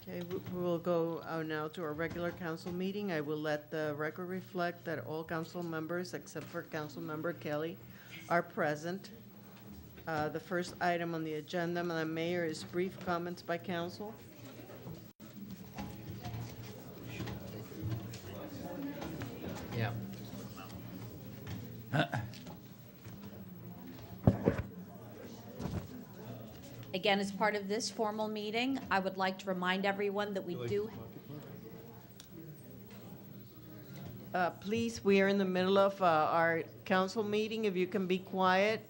Okay, we will go now to our regular council meeting. I will let the record reflect that all council members, except for Councilmember Kelly, are present. The first item on the agenda, Madam Mayor, is brief comments by council. Yeah. Again, as part of this formal meeting, I would like to remind everyone that we do. Please, we are in the middle of our council meeting. If you can be quiet,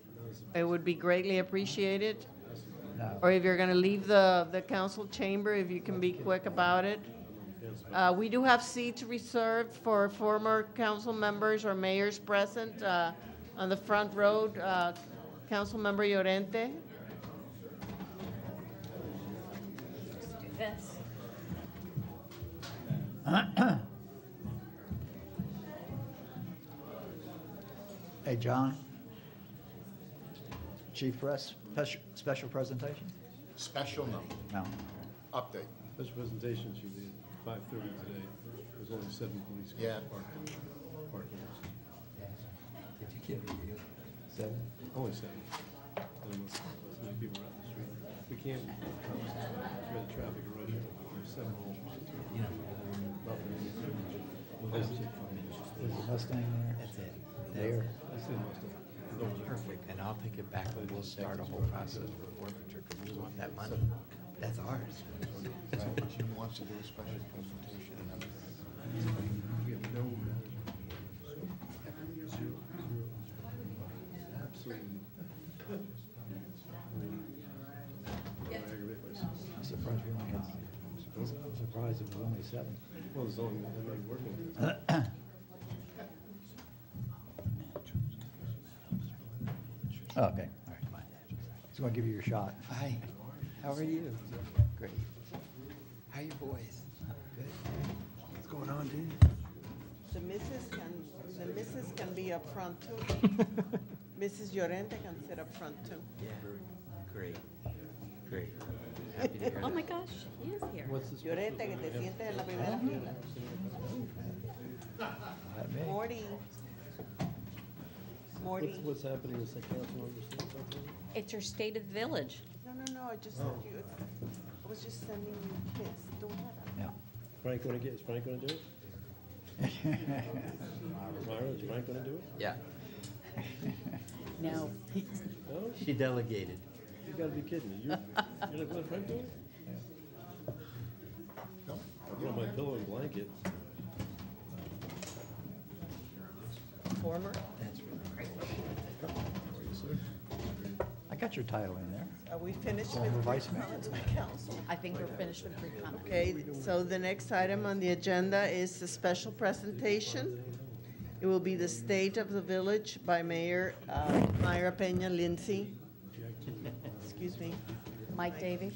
it would be greatly appreciated. Or if you're going to leave the council chamber, if you can be quick about it. We do have seats reserved for former council members or mayors present on the front row. Councilmember Llorente. This. Hey, John. Chief Press, special presentation? Special no. No. Update. Special presentation should be at 5:30 today. There's only 7 police cars Yeah. parked. Did you get video? 7? Only 7. I don't know if many people are out in the street. We can't clear the traffic rush. There's 7 holes. Yeah. Was the Mustang there? That's it. There. That's it, Mustang. Perfect. And I'll take it back and we'll start a whole process with forfeiture because we want that money. That's ours. She wants to do a special presentation and everything. We have no. Zero. Absolutely. I'm surprised we only had, I'm surprised it was only 7. Well, there's only working. Oh, okay, all right, fine. Just want to give you your shot. Hi. How are you? Great. How are your boys? Good. What's going on, dude? The missus can be up front too. Mrs. Llorente can sit up front too. Yeah. Great. Great. Happy to hear Oh that. my gosh, he is here. Llorente, que te sientes en la primera fila. Not me. Morty. What's happening is the council members. It's your state of the village. No, I just sent you, I was just sending you this. Don't have it. Yeah. Is Frank gonna do it? Myra, is Frank gonna do it? Yeah. No. No? She delegated. You gotta be kidding me. You're not gonna let Frank do it? No? I brought my pillow and blanket. Former. That's really great. I got your title in there. Are we finished Former with vice mayor. comments by council? I think we're finished with brief comments. Okay, so the next item on the agenda is the special presentation. It will be the state of the village by Mayor Myra Peña Lindsay. Excuse me. Mike Davey.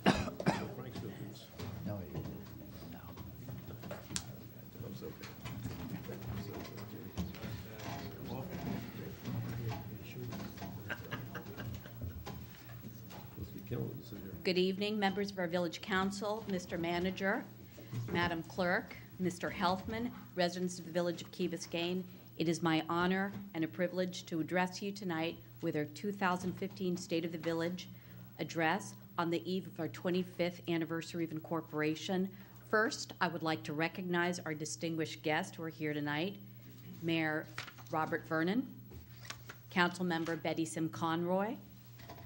Frank's gonna do this. No, he didn't. No. I'm so okay. Supposed to be killing this in here. Good evening, members of our village council, Mr. Manager, Madam Clerk, Mr. Healthman, residents of the village of Key Biscayne. It is my honor and a privilege to address you tonight with our 2015 State of the Village address on the eve of our 25th anniversary of incorporation. First, I would like to recognize our distinguished guests who are here tonight. Mayor Robert Vernon, Councilmember Betty Sim Conroy,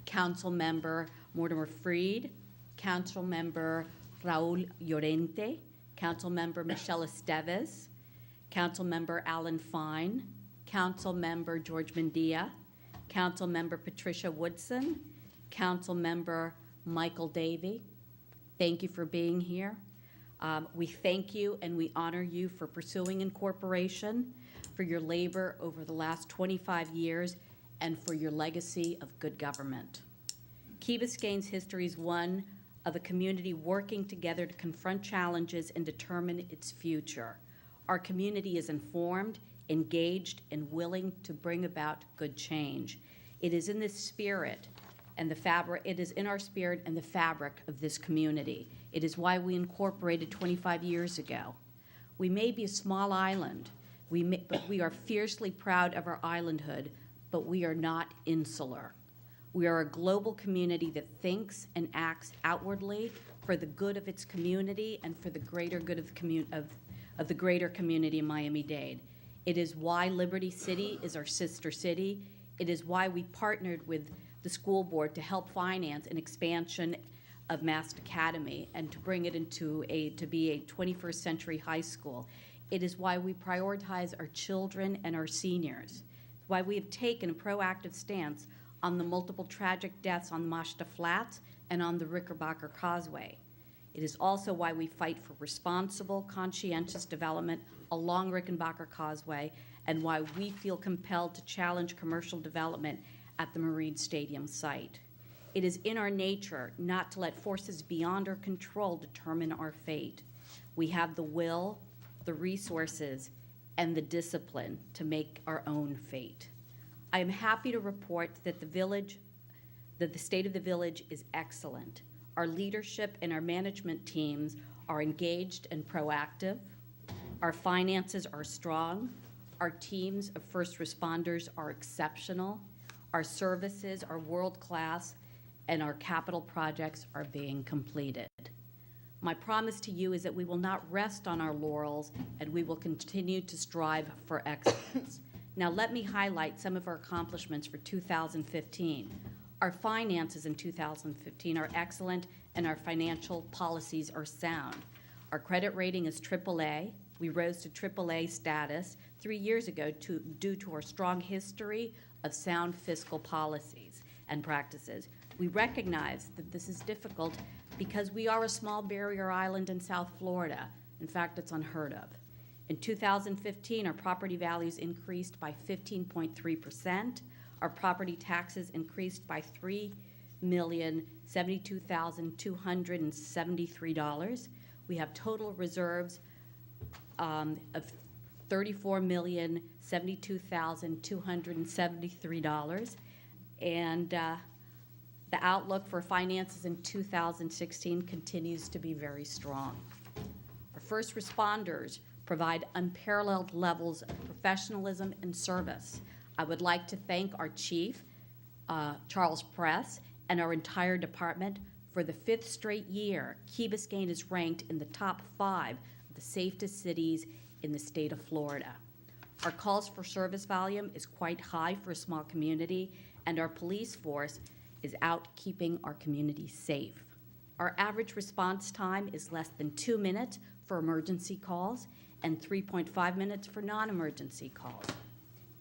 Councilmember Mortimer Freed, Councilmember Raul Llorente, Councilmember Michelle Esteves, Councilmember Alan Fine, Councilmember George Mendia, Councilmember Patricia Woodson, Councilmember Michael Davey. Thank you for being here. We thank you and we honor you for pursuing incorporation, for your labor over the last 25 years, and for your legacy of good government. Key Biscayne's history is one of a community working together to confront challenges and determine its future. Our community is informed, engaged, and willing to bring about good change. It is in this spirit and the fabric, it is in our spirit and the fabric of this community. It is why we incorporated 25 years ago. We may be a small island, but we are fiercely proud of our islandhood, but we are not insular. We are a global community that thinks and acts outwardly for the good of its community and for the greater good of the greater community in Miami-Dade. It is why Liberty City is our sister city. It is why we partnered with the school board to help finance an expansion of Mast Academy and to bring it to be a 21st century high school. It is why we prioritize our children and our seniors, why we have taken a proactive stance on the multiple tragic deaths on the Mashta Flats and on the Rickenbacker Causeway. It is also why we fight for responsible, conscientious development along Rickenbacker Causeway and why we feel compelled to challenge commercial development at the Marine Stadium site. It is in our nature not to let forces beyond our control determine our fate. We have the will, the resources, and the discipline to make our own fate. I am happy to report that the state of the village is excellent. Our leadership and our management teams are engaged and proactive. Our finances are strong. Our teams of first responders are exceptional. Our services are world-class, and our capital projects are being completed. My promise to you is that we will not rest on our laurels, and we will continue to strive for excellence. Now, let me highlight some of our accomplishments for 2015. Our finances in 2015 are excellent, and our financial policies are sound. Our credit rating is AAA. We rose to AAA status 3 years ago due to our strong history of sound fiscal policies and practices. We recognize that this is difficult because we are a small barrier island in South Florida. In fact, it's unheard of. In 2015, our property values increased by 15.3%. Our property taxes increased by $3,072,273. We have total reserves of $34,072,273. And the outlook for finances in 2016 continues to be very strong. Our first responders provide unparalleled levels of professionalism and service. I would like to thank our chief, Charles Press, and our entire department. For the 5th straight year, Key Biscayne is ranked in the top 5 of the safest cities in the state of Florida. Our calls for service volume is quite high for a small community, and our police force is out keeping our community safe. Our average response time is less than 2 minutes for emergency calls and 3.5 minutes for non-emergency calls.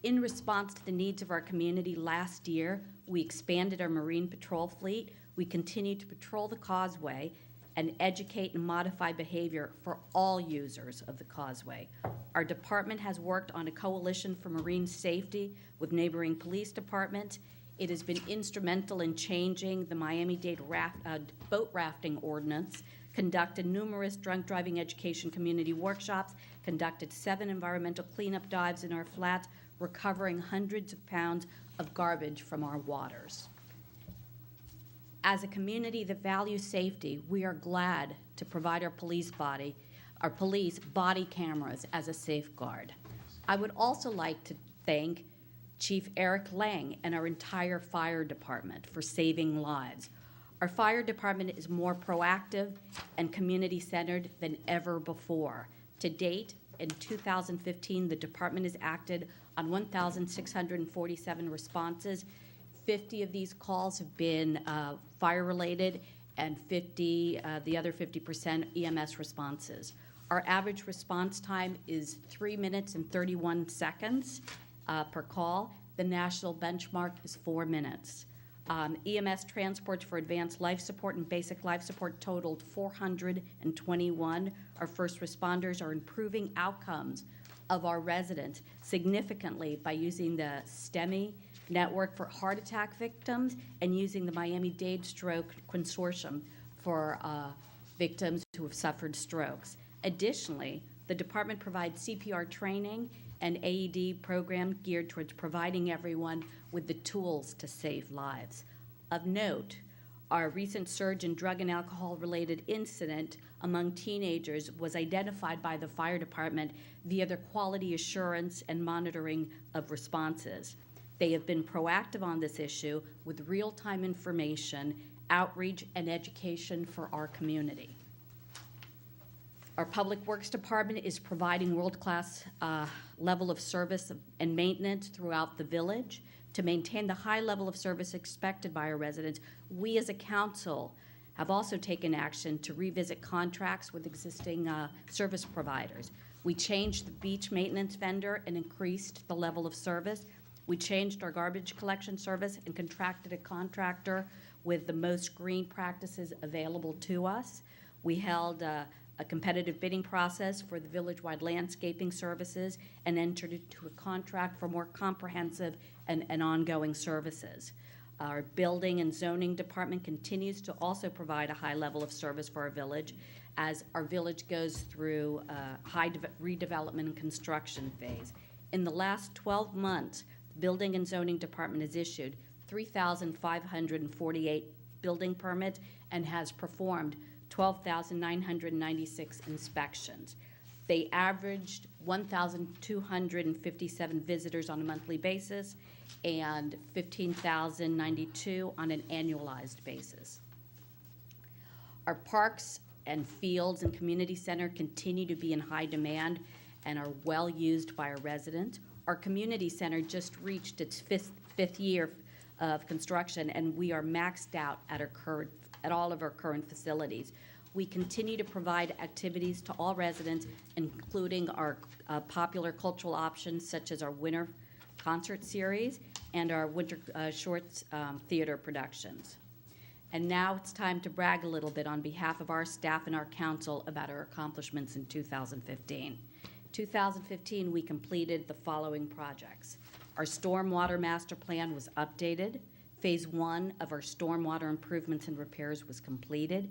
In response to the needs of our community last year, we expanded our Marine Patrol fleet. We continue to patrol the causeway and educate and modify behavior for all users of the causeway. Our department has worked on a coalition for marine safety with neighboring police departments. It has been instrumental in changing the Miami-Dade boat rafting ordinance, conducted numerous drunk driving education community workshops, conducted 7 environmental cleanup dives in our flats, recovering hundreds of pounds of garbage from our waters. As a community that values safety, we are glad to provide our police body cameras as a safeguard. I would also like to thank Chief Eric Lang and our entire fire department for saving lives. Our fire department is more proactive and community-centered than ever before. To date, in 2015, the department has acted on 1,647 responses. 50 of these calls have been fire-related, and the other 50% EMS responses. Our average response time is 3 minutes and 31 seconds per call. The national benchmark is 4 minutes. EMS transports for advanced life support and basic life support totaled 421. Our first responders are improving outcomes of our residents significantly by using the STEMI network for heart attack victims and using the Miami-Dade Stroke Consortium for victims who have suffered strokes. Additionally, the department provides CPR training an AED program geared towards providing everyone with the tools to save lives. Of note, our recent surge in drug and alcohol-related incident among teenagers was identified by the fire department via their quality assurance and monitoring of responses. They have been proactive on this issue with real-time information, outreach, and education for our community. Our Public Works Department is providing world-class level of service and maintenance throughout the village. To maintain the high level of service expected by our residents, we as a council have also taken action to revisit contracts with existing service providers. We changed the beach maintenance vendor and increased the level of service. We changed our garbage collection service and contracted a contractor with the most green practices available to us. We held a competitive bidding process for the village-wide landscaping services and entered into a contract for more comprehensive and ongoing services. Our building and zoning department continues to also provide a high level of service for our village as our village goes through a high redevelopment and construction phase. In the last 12 months, the building and zoning department has issued 3,548 building permits and has performed 12,996 inspections. They averaged 1,257 visitors on a monthly basis and 15,092 on an annualized basis. Our parks and fields and community center continue to be in high demand and are well used by our residents. Our community center just reached its fifth year of construction, and we are maxed out at all of our current facilities. We continue to provide activities to all residents, including our popular cultural options such as our winter concert series and our winter shorts theater productions. And now it's time to brag a little bit on behalf of our staff and our council about our accomplishments in 2015. 2015, we completed the following projects. Our stormwater master plan was updated. Phase 1 of our stormwater improvements and repairs was completed.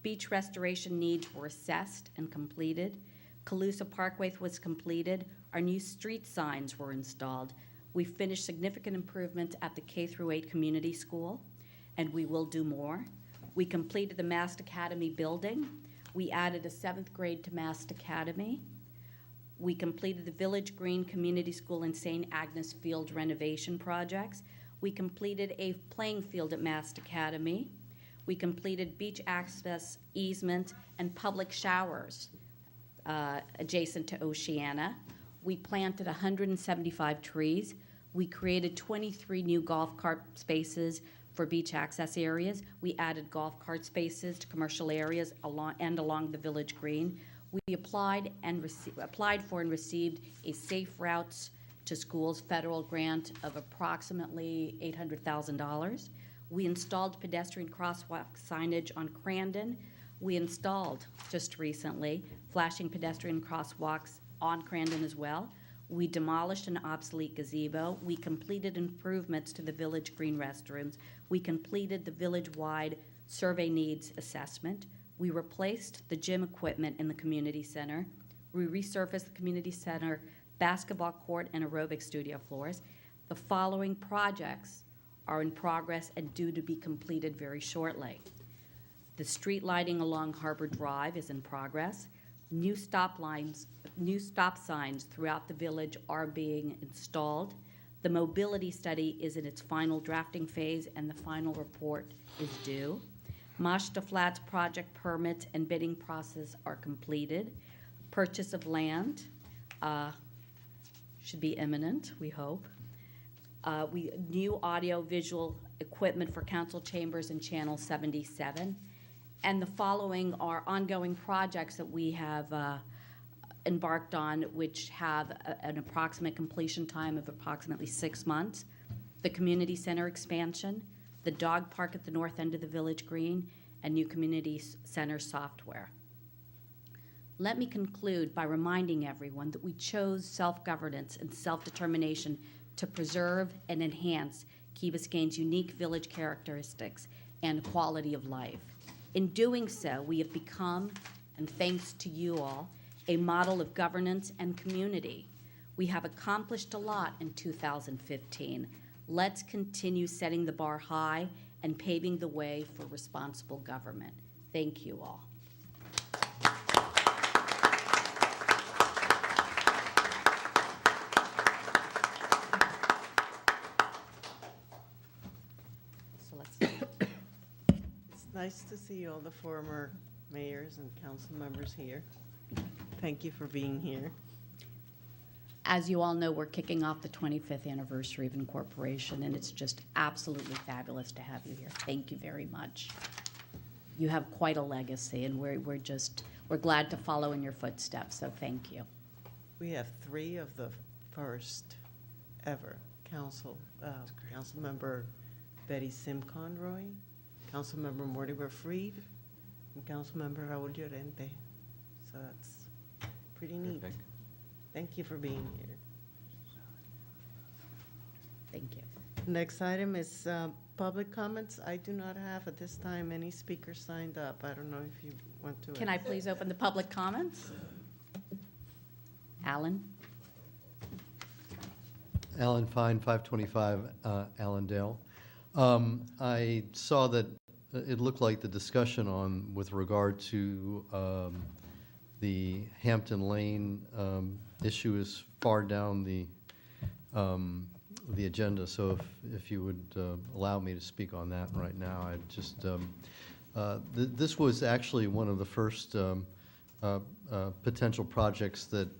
Beach restoration needs were assessed and completed. Calusa Parkway was completed. Our new street signs were installed. We finished significant improvements at the K-8 community school, and we will do more. We completed the Mast Academy building. We added a 7th grade to Mast Academy. We completed the Village Green Community School and St. Agnes Field renovation projects. We completed a playing field at Mast Academy. We completed beach access easements and public showers adjacent to Oceana. We planted 175 trees. We created 23 new golf cart spaces for beach access areas. We added golf cart spaces to commercial areas along the Village Green. We applied for and received a Safe Routes to Schools federal grant of approximately $800,000. We installed pedestrian crosswalk signage on Crandon. We installed, just recently, flashing pedestrian crosswalks on Crandon as well. We demolished an obsolete gazebo. We completed improvements to the Village Green restrooms. We completed the village-wide survey needs assessment. We replaced the gym equipment in the community center. We resurfaced the community center basketball court and aerobic studio floors. The following projects are in progress and due to be completed very shortly. The street lighting along Harbor Drive is in progress. New stop signs throughout the village are being installed. The mobility study is in its final drafting phase and the final report is due. Mashta Flats project permits and bidding process are completed. Purchase of land should be imminent, we hope. New audio-visual equipment for council chambers and Channel 77. And the following are ongoing projects that we have embarked on, which have an approximate completion time of approximately 6 months. The community center expansion, the dog park at the north end of the Village Green, and new community center software. Let me conclude by reminding everyone that we chose self-governance and self-determination to preserve and enhance Key Biscayne's unique village characteristics and quality of life. In doing so, we have become, and thanks to you all, a model of governance and community. We have accomplished a lot in 2015. Let's continue setting the bar high and paving the way for responsible government. Thank you all. So let's It's nice to see all the former mayors and council members here. Thank you for being here. As you all know, we're kicking off the 25th anniversary of incorporation, and it's just absolutely fabulous to have you here. Thank you very much. You have quite a legacy, and we're glad to follow in your footsteps, so thank you. We have 3 of the first ever council member Betty Simconroy, council member Mortimer Freed, and council member Raul Llorente. So that's pretty neat. Perfect. Thank you for being here. Thank you. Next item is public comments. I do not have at this time any speakers signed up. I don't know if you want to. Can I please open the public comments? Alan? Alan Fine, 525 Allendale. I saw that it looked like the discussion with regard to the Hampton Lane issue is far down the agenda. So if you would allow me to speak on that right now, I'd just this was actually one of the first potential projects that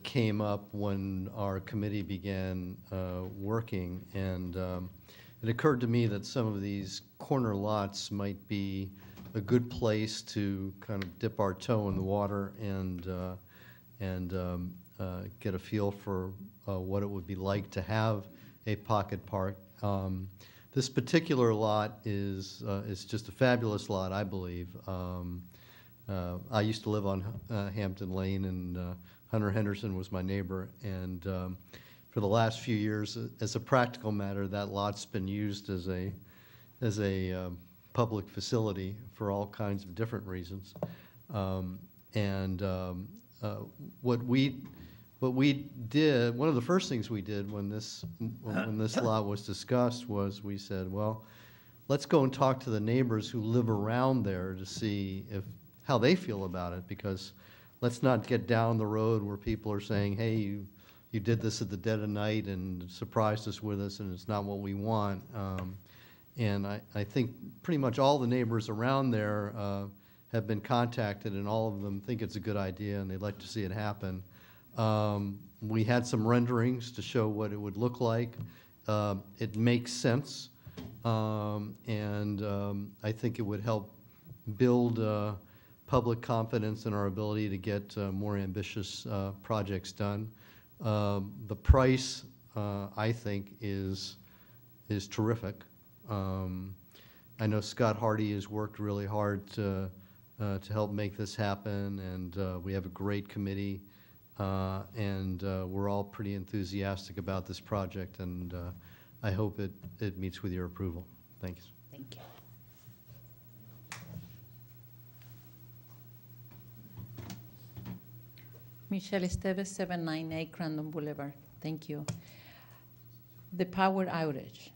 came up when our committee began working, and it occurred to me that some of these corner lots might be a good place to kind of dip our toe in the water and get a feel for what it would be like to have a pocket park. This particular lot is just a fabulous lot, I believe. I used to live on Hampton Lane, and Hunter Henderson was my neighbor, and for the last few years, as a practical matter, that lot's been used as a public facility for all kinds of different reasons. What we did, one of the first things we did when this lot was discussed was we said, well, let's go and talk to the neighbors who live around there to see how they feel about it, because let's not get down the road where people are saying, hey, you did this at the dead of night and surprised us with us, and it's not what we want. And I think pretty much all the neighbors around there have been contacted, and all of them think it's a good idea, and they'd like to see it happen. We had some renderings to show what it would look like. It makes sense, and I think it would help build public confidence in our ability to get more ambitious projects done. The price, I think, is terrific. I know Scott Hardy has worked really hard to help make this happen, and we have a great committee, and we're all pretty enthusiastic about this project, and I hope it meets with your approval. Thanks. Thank you. Michelle Esteves, 798 Crandon Boulevard. Thank you. The power outage.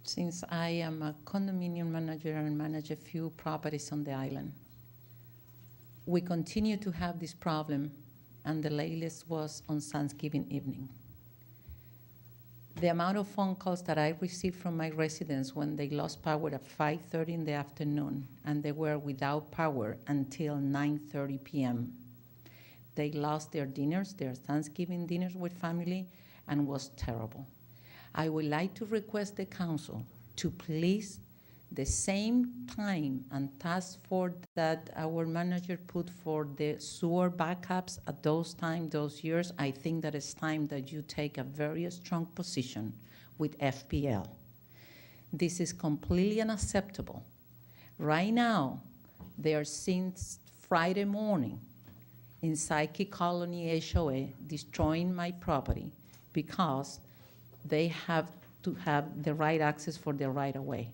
Since I am a condominium manager and manage a few properties on the island, we continue to have this problem, and the latest was on Thanksgiving evening. The amount of phone calls that I received from my residents when they lost power at 5:30 in the afternoon, and they were without power until 9:30 p.m. They lost their dinners, their Thanksgiving dinners with family, and was terrible. I would like to request the council to please, the same time and task force that our manager put for the sewer backups at those times, those years, I think that it's time that you take a very strong position with FPL. This is completely unacceptable. Right now, they are since Friday morning in Psyche Colony HOA destroying my property because they have to have the right access for the right of way.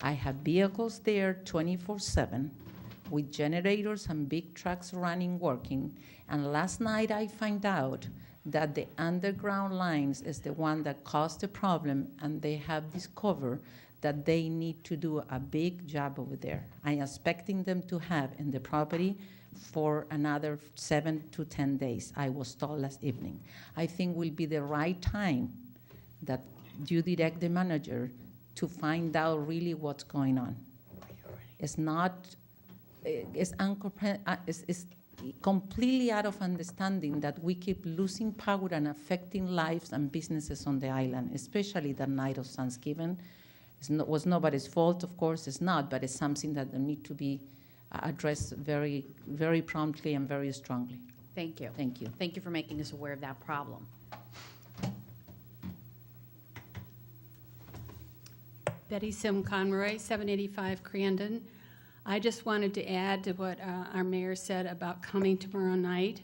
I have vehicles there 24/7. with generators and big trucks running, working. And last night I find out that the underground lines is the one that caused the problem, and they have discovered that they need to do a big job over there. I am expecting them to have in the property for another 7 to 10 days, I was told last evening. I think will be the right time that you direct the manager to find out really what's going on. It's not, it's completely out of understanding that we keep losing power and affecting lives and businesses on the island, especially the night of Thanksgiving. It was nobody's fault, of course, it's not, but it's something that need to be addressed very, very promptly and very strongly. Thank you. Thank you. Thank you for making us aware of that problem. Betty Sim Conroy, 785 Crandon. I just wanted to add to what our mayor said about coming tomorrow night.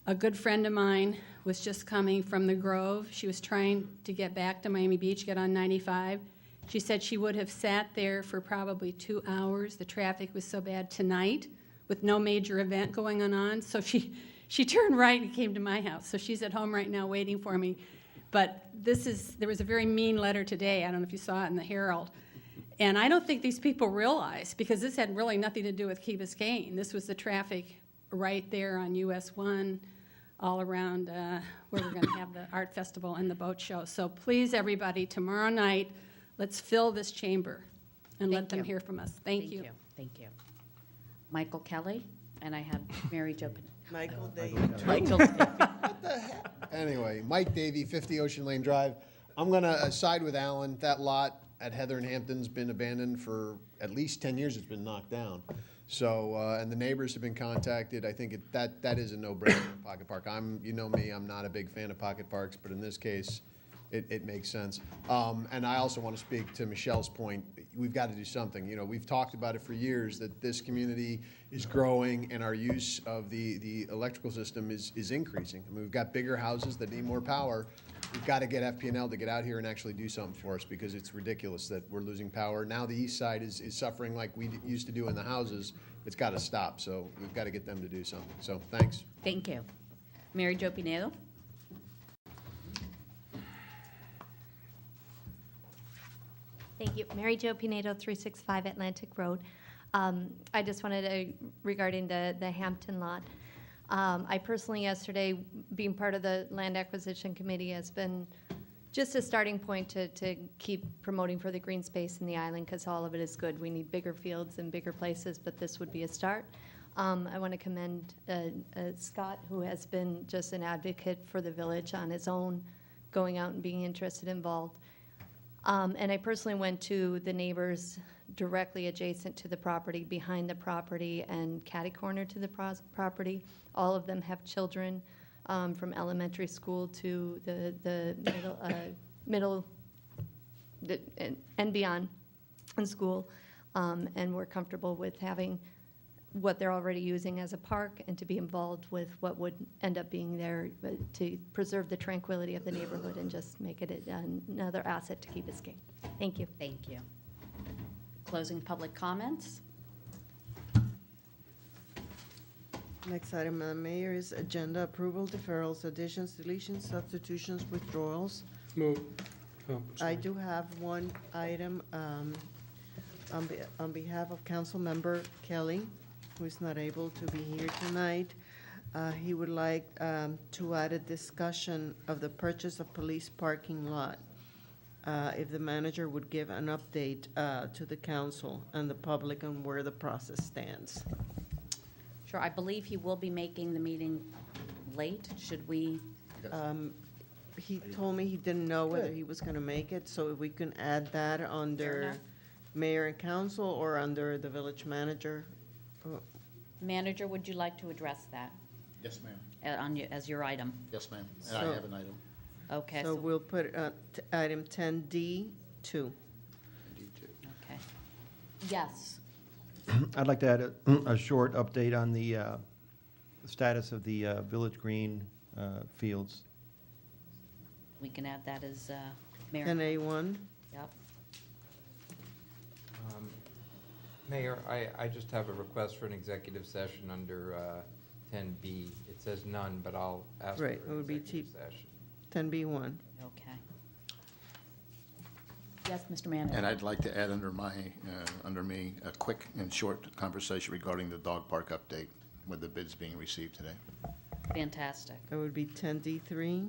A good friend of mine was just coming from the Grove. She was trying to get back to Miami Beach, get on 95. She said she would have sat there for probably 2 hours. The traffic was so bad tonight with no major event going on. So she turned right and came to my house. So she's at home right now waiting for me. But there was a very mean letter today. I don't know if you saw it in the Herald. And I don't think these people realize, because this had really nothing to do with Key Biscayne. This was the traffic right there on US 1, all around where we're going to have the art festival and the boat show. So please, everybody, tomorrow night, let's fill this chamber and let them hear from us. Thank you. Thank you. Michael Kelly, and I have Mary Jo. Michael Day. Michael. Anyway, Mike Davey, 50 Ocean Lane Drive. I'm going to side with Alan. That lot at Heather and Hampton's been abandoned for at least 10 years. It's been knocked down. So, and the neighbors have been contacted. I think that is a no-brainer, pocket park. You know me, I'm not a big fan of pocket parks, but in this case, it makes sense. And I also want to speak to Michelle's point. We've got to do something. You know, we've talked about it for years that this community is growing and our use of the electrical system is increasing. I mean, we've got bigger houses that need more power. We've got to get FP&L to get out here and actually do something for us, because it's ridiculous that we're losing power. Now the east side is suffering like we used to do in the houses. It's got to stop. So we've got to get them to do something. So thanks. Thank you. Mary Jo Pinedo. Thank you. Mary Jo Pinedo, 365 Atlantic Road. I just wanted to, regarding the Hampton lot, I personally yesterday, being part of the Land Acquisition Committee, has been just a starting point to keep promoting for the green space in the island, because all of it is good. We need bigger fields and bigger places, but this would be a start. I want to commend Scott, who has been just an advocate for the village on his own, going out and being interested, involved. And I personally went to the neighbors directly adjacent to the property, behind the property, and catty corner to the property. All of them have children from elementary school to the middle and beyond in school. And we're comfortable with having what they're already using as a park and to be involved with what would end up being there to preserve the tranquility of the neighborhood and just make it another asset to Key Biscayne. Thank you. Thank you. Closing public comments. Next item, Madam Mayor, is agenda approval, deferrals, additions, deletions, substitutions, withdrawals. Move. Oh, I sorry. do have one item on behalf of Council Member Kelly, who is not able to be here tonight. He would like to add a discussion of the purchase of police parking lot. If the manager would give an update to the council and the public on where the process stands. Sure, I believe he will be making the meeting late. Should we? He told me he didn't know whether he was gonna make it, so if we can add that under enough. mayor and council or under the village manager. Manager, would you like to address that Yes, ma'am. as your item? Yes, ma'am. And So- I have an item. Okay, So so, we'll put item 10D2. okay. Yes, I'd like to add a short update on the status of the Village Green fields. we can add that as Mayor. 10A1. Yep. Mayor, I just have a request for an executive session under 10B. It says none, but I'll ask for Right, it an would be executive session. 10B1. Okay. Yes, Mr. Manager. And I'd like to add under me, a quick and short conversation regarding the dog park update with the bids being received today. Fantastic. That would be 10D3.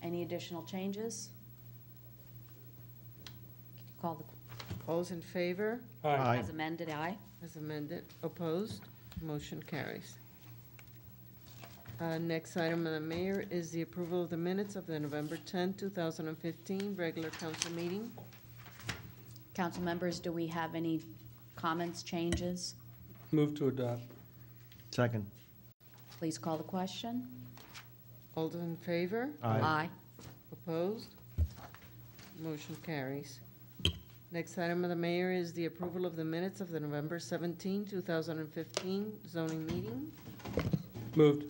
Any additional changes? Could you call the, All's in favor? Aye. as amended, aye? As amended. Opposed? Motion carries. Next item of the mayor is the approval of the minutes of the November 10, 2015 regular council meeting. Council members, do we have any comments, changes? Move to adopt. Second. Please call the question. All those in favor? Aye. Opposed? Motion carries. Next item of the mayor is the approval of the minutes of the November 17, 2015 zoning meeting. Moved.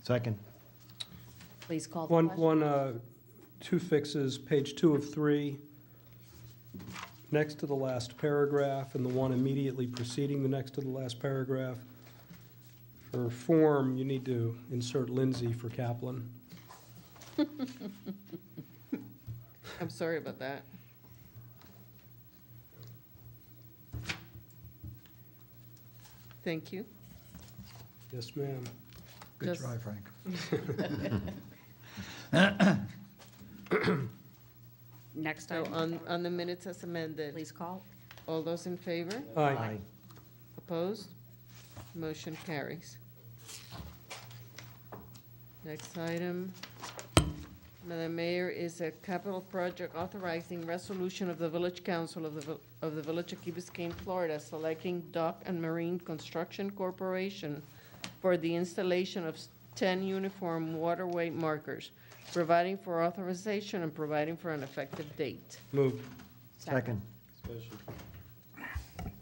Second. Please call the question. Two fixes, page 2 of 3, next to the last paragraph, and the one immediately preceding the next to the last paragraph. For form, you need to insert Lindsay for Kaplan. I'm sorry about that. Thank you. Yes, ma'am. Good Just- try, Frank. Next So item, on the minutes as amended, please call. all those in favor? Aye. Opposed? Motion carries. Next item, Madam Mayor, is a capital project authorizing resolution of the Village Council of the Village of Key Biscayne, Florida, selecting Dock and Marine Construction Corporation for the installation of 10 uniform waterway markers, providing for authorization and providing for an effective date. Moved. Second.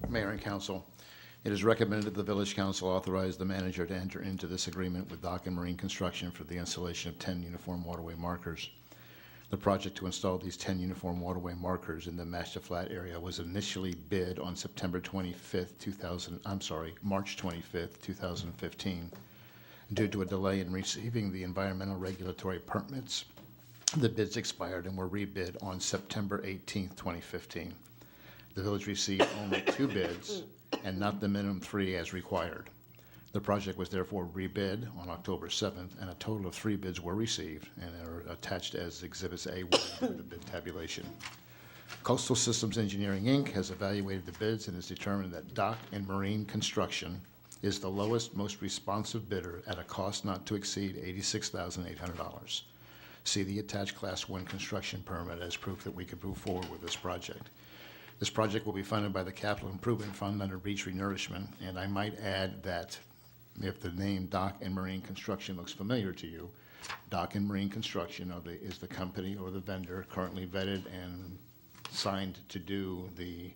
Mayor and council, it is recommended that the village council authorize the manager to enter into this agreement with Dock and Marine Construction for the installation of 10 uniform waterway markers. The project to install these 10 uniform waterway markers in the Master Flat area was initially bid on March 25th, 2015. Due to a delay in receiving the environmental regulatory permits, the bids expired and were rebid on September 18th, 2015. The village received only 2 bids and not the minimum 3 as required. The project was therefore rebid on October 7th, and a total of 3 bids were received and are attached as Exhibits A1 to the bid tabulation. Coastal Systems Engineering, Inc. has evaluated the bids and has determined that Dock and Marine Construction is the lowest, most responsive bidder at a cost not to exceed $86,800. See the attached Class 1 construction permit as proof that we could move forward with this project. This project will be funded by the Capital Improvement Fund under Beach Renourishment, and I might add that if the name Dock and Marine Construction looks familiar to you, Dock and Marine Construction is the company or the vendor currently vetted and signed to do the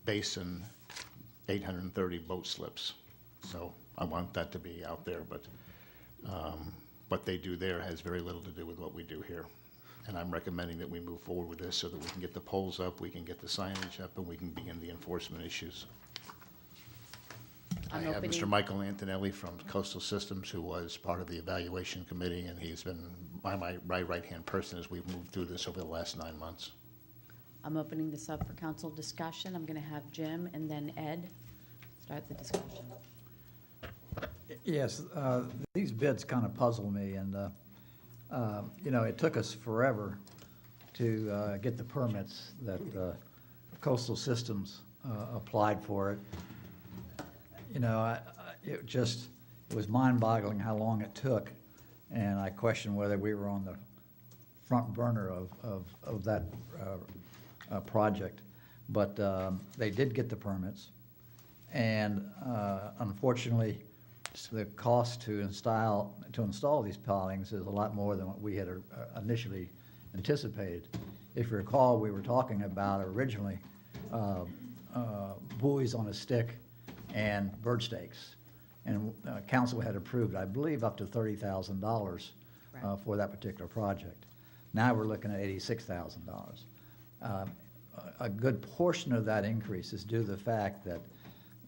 basin 830 boat slips. So I want that to be out there, but what they do there has very little to do with what we do here. And I'm recommending that we move forward with this so that we can get the poles up, we can get the signage up, and we can begin the enforcement issues. I have Mr. Michael Antonelli from Coastal Systems, who was part of the evaluation committee, and he's been my right-hand person as we've moved through this over the last 9 months. I'm opening this up for council discussion. I'm going to have Jim and then Ed start the discussion. Yes, these bids kind of puzzle me, and, you know, it took us forever to get the permits that Coastal Systems applied for it. You know, it was mind-boggling how long it took, and I question whether we were on the front burner of that project. But they did get the permits, and unfortunately, the cost to install these pilings is a lot more than what we had initially anticipated. If you recall, we were talking about originally buoys on a stick and bird stakes, and council had approved, I believe, up to $30,000 for that particular project. Now we're looking at $86,000. a good portion of that increase is due to the fact that,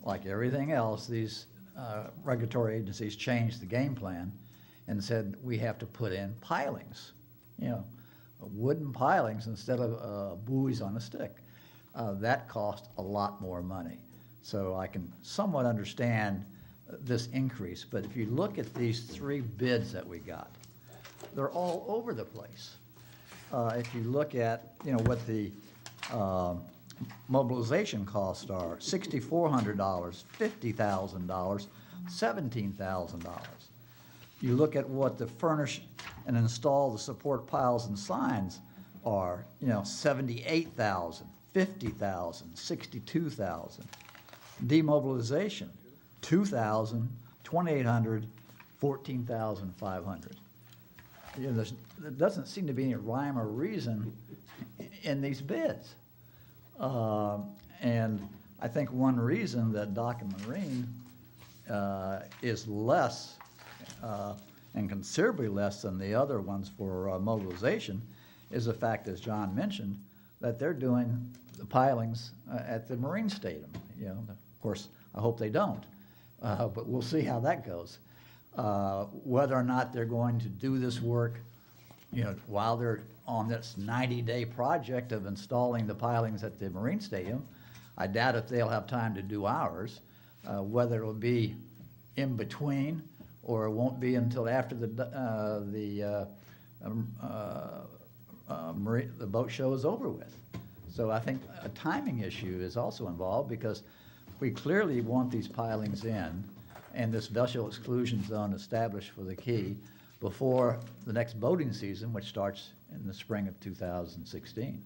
like everything else, these regulatory agencies changed the game plan and said we have to put in pilings, wooden pilings instead of buoys on a stick. That cost a lot more money. So I can somewhat understand this increase, but if you look at these 3 bids that we got, they're all over the place. If you look at, what the mobilization costs are, $6,400, $50,000, $17,000. You look at what the furnish and install the support piles and signs are, $78,000, $50,000, $62,000. Demobilization, $2,000, $2,800, $14,500. There doesn't seem to be any rhyme or reason in these bids. And I think one reason that Dock and Marine is less and considerably less than the other ones for mobilization is the fact, as John mentioned, that they're doing the pilings at the Marine Stadium. Of course, I hope they don't, but we'll see how that goes. Whether or not they're going to do this work, while they're on this 90-day project of installing the pilings at the Marine Stadium, I doubt if they'll have time to do ours. Whether it'll be in between or it won't be until after the boat show is over with. So I think a timing issue is also involved because we clearly want these pilings in and this vessel exclusion zone established for the quay before the next boating season, which starts in the spring of 2016.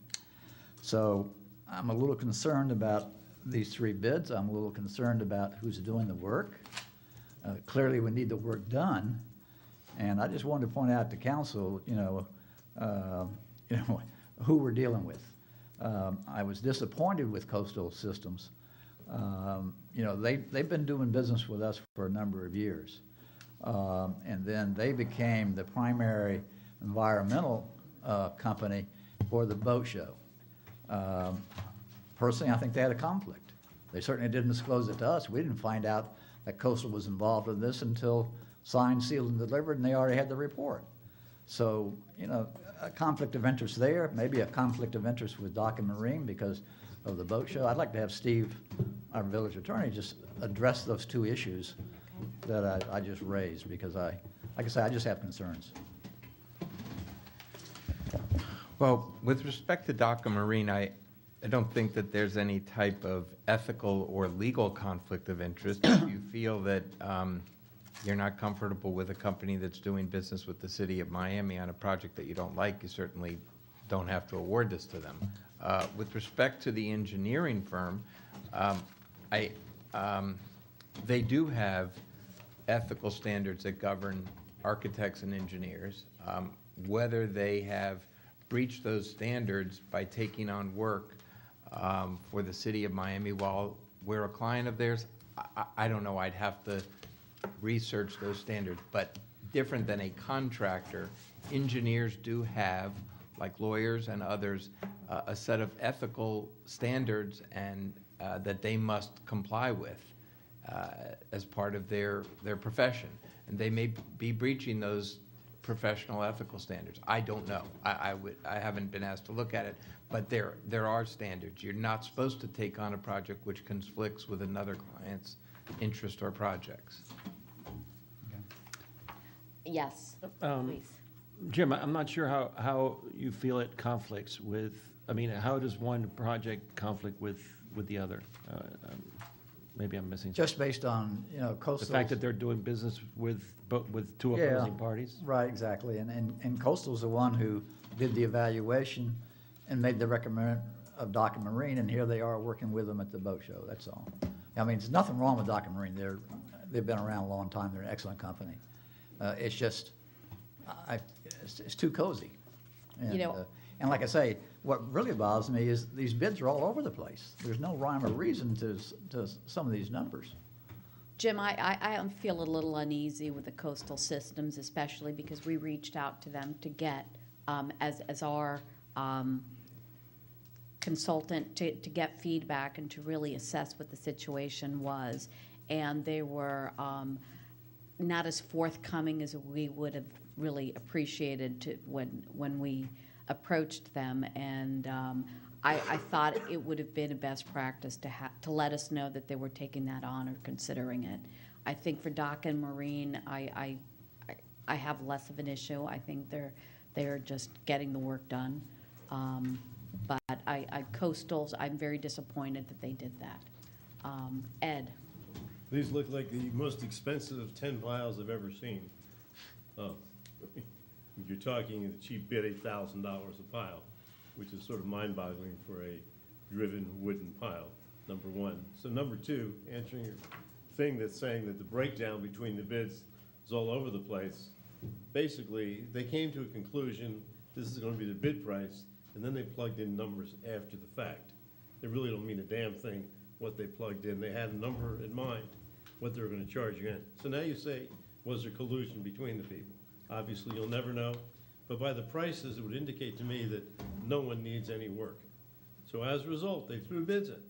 So I'm a little concerned about these 3 bids. I'm a little concerned about who's doing the work. Clearly, we need the work done. And I just wanted to point out to council, who we're dealing with. I was disappointed with Coastal Systems. They've been doing business with us for a number of years. And then they became the primary environmental company for the boat show. Personally, I think they had a conflict. They certainly didn't disclose it to us. We didn't find out that Coastal was involved in this until signed, sealed, and delivered, and they already had the report. So, a conflict of interest there, maybe a conflict of interest with Dock and Marine because of the boat show. I'd like to have Steve, our village attorney, just address those 2 issues that I just raised because like I say, I just have concerns. Well, with respect to Dock and Marine, I don't think that there's any type of ethical or legal conflict of interest. If you feel that you're not comfortable with a company that's doing business with the city of Miami on a project that you don't like, you certainly don't have to award this to them. With respect to the engineering firm, they do have ethical standards that govern architects and engineers. Whether they have breached those standards by taking on work for the city of Miami while we're a client of theirs, I don't know. I'd have to research those standards. But different than a contractor, engineers do have, like lawyers and others, a set of ethical standards and that they must comply with as part of their profession. And they may be breaching those professional ethical standards. I don't know. I haven't been asked to look at it, but there are standards. You're not supposed to take on a project which conflicts with another client's interest or projects. Yes, please. Jim, I'm not sure how you feel it conflicts with, how does one project conflict with the other? Maybe I'm missing something. Just based on, Coastal. The fact that they're doing business with 2 opposing parties? Right, exactly. And Coastal's the one who did the evaluation and made the recommendation of Dock and Marine, and here they are working with them at the boat show, that's all. There's nothing wrong with Dock and Marine. They've been around a long time. They're an excellent company. It's just, it's too cozy. And, and like I say, what really bothers me is these bids are all over the place. There's no rhyme or reason to some of these numbers. Jim, I feel a little uneasy with the Coastal Systems, especially because we reached out to them to get, as our consultant to get feedback and to really assess what the situation was. And they were not as forthcoming as we would have really appreciated when we approached them. And I thought it would have been a best practice to let us know that they were taking that on or considering it. I think for Dock and Marine, I have less of an issue. I think they're just getting the work done. But coastals, I'm very disappointed that they did that. Ed? These look like the most expensive 10 piles I've ever seen. You're talking a cheap bid, $8,000 a pile, which is sort of mind-boggling for a driven wooden pile, number one. So number two, answering your thing that's saying that the breakdown between the bids is all over the place. Basically, they came to a conclusion, this is gonna be the bid price, and then they plugged in numbers after the fact. They really don't mean a damn thing what they plugged in. They had a number in mind, what they were gonna charge you in. So now you say, was there collusion between the people? Obviously, you'll never know, but by the prices, it would indicate to me that no one needs any work. So as a result, they threw bids in,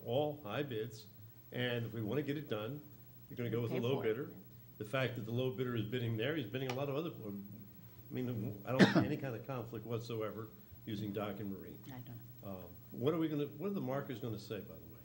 all high bids, and if we wanna get it done, you're gonna go with the low bidder. The fact that the low bidder is bidding there, he's bidding a lot of other, I mean, I don't see any kind of conflict whatsoever using Dock and Marine. I don't know. What are the markers gonna say, by the way?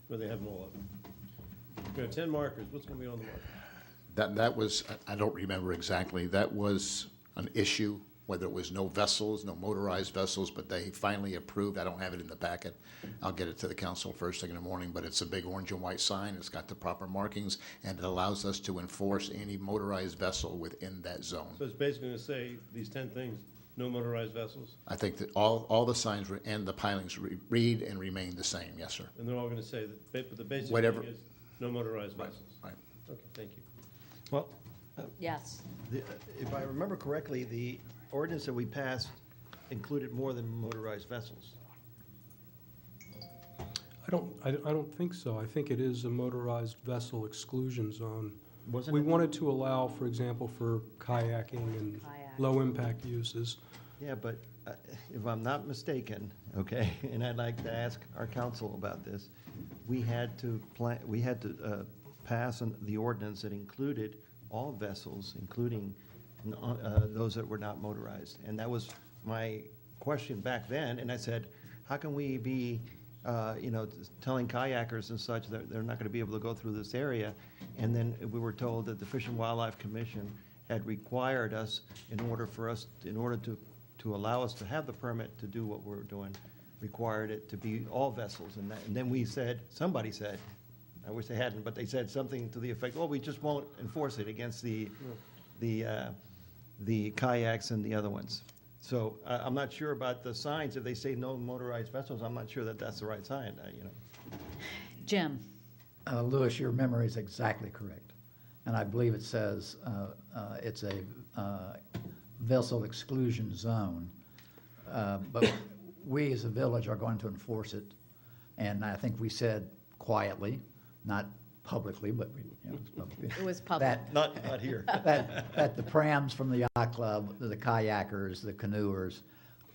Where they have them all up? There are 10 markers, what's gonna be on the marker? That was, I don't remember exactly, that was an issue, whether it was no vessels, no motorized vessels, but they finally approved, I don't have it in the packet. I'll get it to the council first thing in the morning, but it's a big orange and white sign, it's got the proper markings, and it allows us to enforce any motorized vessel within that zone. So it's basically gonna say, these 10 things, no motorized vessels, I think that all the signs and the pilings read and remain the same, yes, sir. and they're all gonna say that, but the basic Whatever. thing is, no motorized Right, vessels. right. Okay, thank you. Well, Yes. if I remember correctly, the ordinance that we passed included more than motorized vessels. I don't think so. I think it is a motorized vessel exclusion zone. Wasn't We it? wanted to allow, for example, for kayaking and Kayak. low-impact uses. Yeah, but if I'm not mistaken, okay, and I'd like to ask our council about this, we had to pass the ordinance that included all vessels, including those that were not motorized. And that was my question back then, and I said, how can we be, telling kayakers and such that they're not gonna be able to go through this area? And then we were told that the Fish and Wildlife Commission had required us, in order to allow us to have the permit to do what we're doing, required it to be all vessels. And then we said, somebody said, I wish they hadn't, but they said something to the effect, well, we just won't enforce it against the kayaks and the other ones. So I'm not sure about the signs. If they say no motorized vessels, I'm not sure that that's the right sign, Jim? Louis, your memory is exactly correct. And I believe it says it's a vessel exclusion zone. But we as a village are going to enforce it. And I think we said quietly, not publicly, but It was public. Not here. that the prams from the yacht club, the kayakers, the canoers,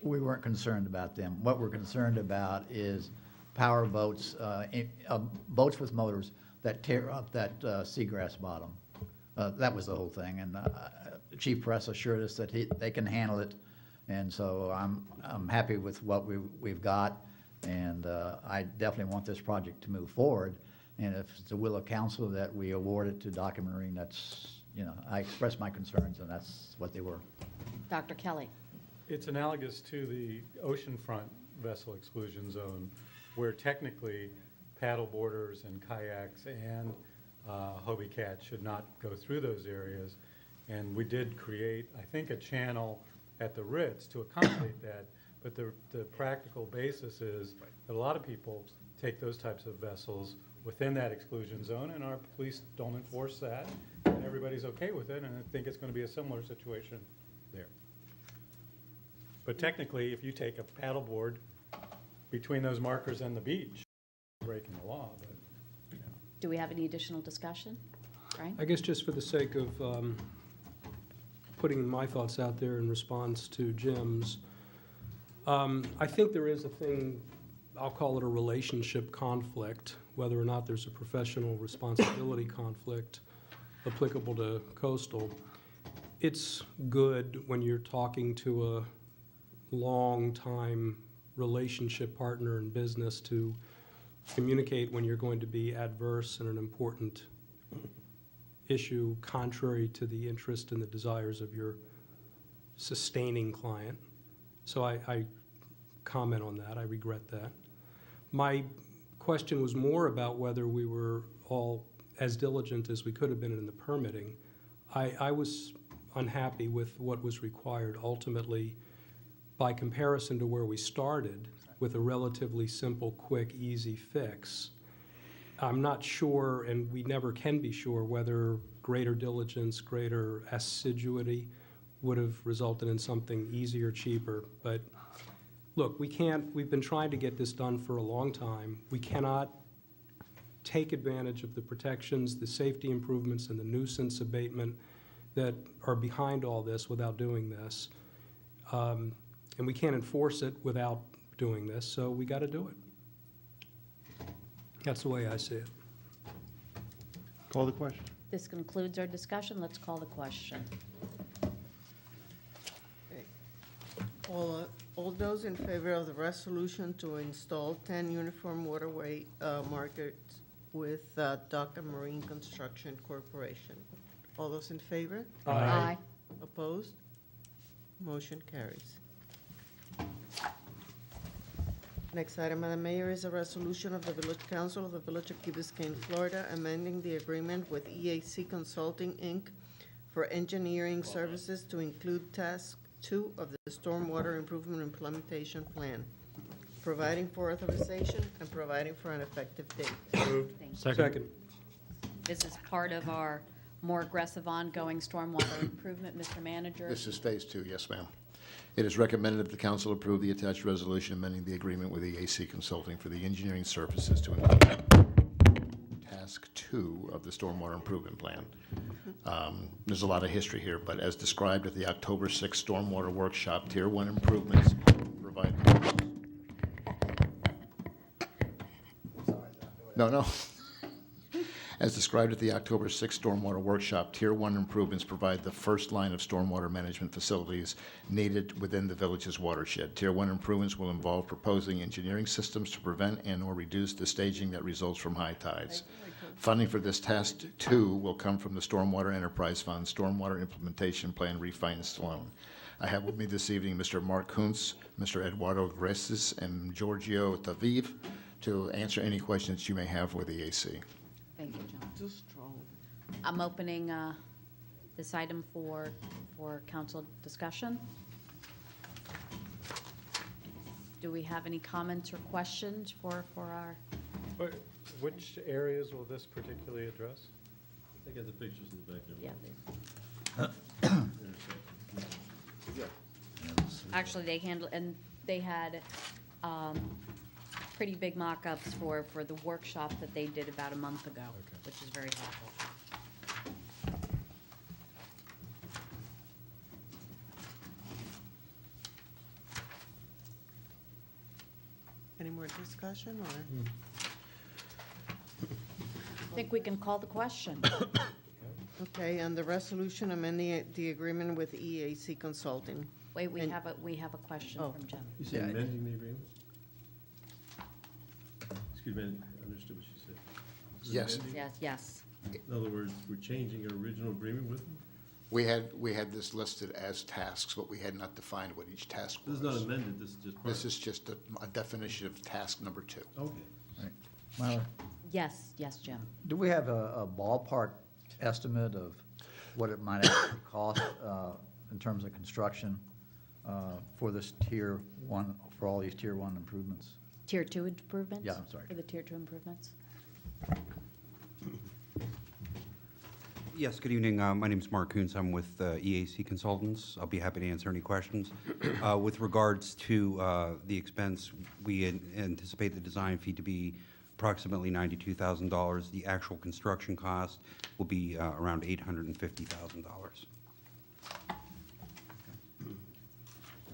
we weren't concerned about them. What we're concerned about is power boats, boats with motors that tear up that seagrass bottom. That was the whole thing, and Chief Press assured us that they can handle it, and so I'm happy with what we've got, and I definitely want this project to move forward. And if it's the will of council that we award it to Dock and Marine, that's, I expressed my concerns, and that's what they were. Dr. Kelly? It's analogous to the oceanfront vessel exclusion zone, where technically paddle boarders and kayaks and Hobie cats should not go through those areas. And we did create, I think, a channel at the Ritz to accommodate that. But the practical basis is that a lot of people take those types of vessels within that exclusion zone, and our police don't enforce that, and everybody's okay with it, and I think it's going to be a similar situation there. But technically, if you take a paddleboard between those markers and the beach, you're breaking the law. But Do we have any additional discussion? Right? I guess just for the sake of putting my thoughts out there in response to Jim's, I think there is a thing, I'll call it a relationship conflict, whether or not there's a professional responsibility conflict applicable to coastal. It's good when you're talking to a long-time relationship partner in business to communicate when you're going to be adverse in an important issue contrary to the interest and the desires of your sustaining client. So I comment on that. I regret that. My question was more about whether we were all as diligent as we could have been in the permitting. I was unhappy with what was required ultimately by comparison to where we started with a relatively simple, quick, easy fix. I'm not sure, and we never can be sure, whether greater diligence, greater assiduity would have resulted in something easier, cheaper. But look, we've been trying to get this done for a long time. We cannot take advantage of the protections, the safety improvements, and the nuisance abatement that are behind all this without doing this. And we can't enforce it without doing this, so we got to do it. That's the way I see it. Call the question. This concludes our discussion. Let's call the question. All those in favor of the resolution to install 10 uniform waterway markers with Dock and Marine Construction Corporation? All those in favor? Aye. Opposed? Motion carries. Next item, Madam Mayor, is a resolution of the Village Council of the Village of Key Biscayne, Florida, amending the agreement with EAC Consulting, Inc. for engineering services to include Task 2 of the Stormwater Improvement Implementation Plan, providing for authorization and providing for an effective date. Thank you. Second. This is part of our more aggressive ongoing stormwater improvement. Mr. Manager? This is phase 2, yes, ma'am. It is recommended that the council approve the attached resolution amending the agreement with EAC Consulting for the engineering services to include Task 2 of the Stormwater Improvement Plan. There's a lot of history here, but as described at the October 6th Stormwater Workshop, Tier 1 improvements provide... No. As described at the October 6th Stormwater Workshop, Tier 1 improvements provide the first line of stormwater management facilities needed within the village's watershed. Tier 1 improvements will involve proposing engineering systems to prevent and/or reduce the staging that results from high tides. Funding for this Task 2 will come from the Stormwater Enterprise Fund Stormwater Implementation Plan Refinanced Loan. I have with me this evening Mr. Mark Kuntz, Mr. Eduardo Greses, and Giorgio Taviv to answer any questions you may have with EAC. Thank you, John. Too strong. I'm opening this item for council discussion. Do we have any comments or questions for our? Which areas will this particularly address? I got the pictures in the back there. Yeah. Actually, they handle, and they had pretty big mock-ups for the workshop that they did about a month ago, which is very helpful. Any more discussion, or? I think we can call the question. Okay, and the resolution amending the agreement with EAC Consulting. Wait, we And- have a question Oh. from Jim. You said amending the agreement? Excuse me, I understood what you said. Is it Yes. amending? Yes. In other words, we're changing our original agreement with them? We had this listed as tasks, but we had not defined what each task This was. is not amended, this is just part. This is just a definition of task number 2. Okay. Myla, Yes, Jim. do we have a ballpark estimate of what it might actually cost in terms of construction for this Tier 1, for all these Tier 1 improvements? Tier 2 improvements? Yeah, I'm sorry. For the Tier 2 improvements? Yes, good evening. My name is Mark Kuntz. I'm with EAC Consultants. I'll be happy to answer any questions. With regards to the expense, we anticipate the design fee to be approximately $92,000. The actual construction cost will be around $850,000.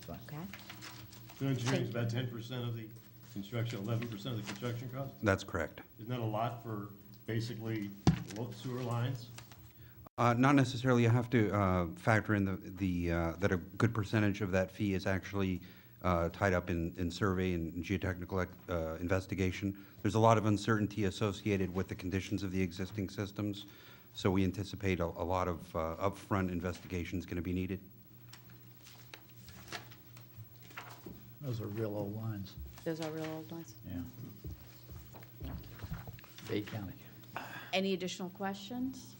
Okay. So engineering is about 10% of the construction, 11% of the construction cost? That's correct. Isn't that a lot for basically sewer lines? Not necessarily. You have to factor in that a good percentage of that fee is actually tied up in survey and geotechnical investigation. There's a lot of uncertainty associated with the conditions of the existing systems, so we anticipate a lot of upfront investigation is going to be needed. Those are real old lines, Those are real old ones. yeah. Bay County. Any additional questions?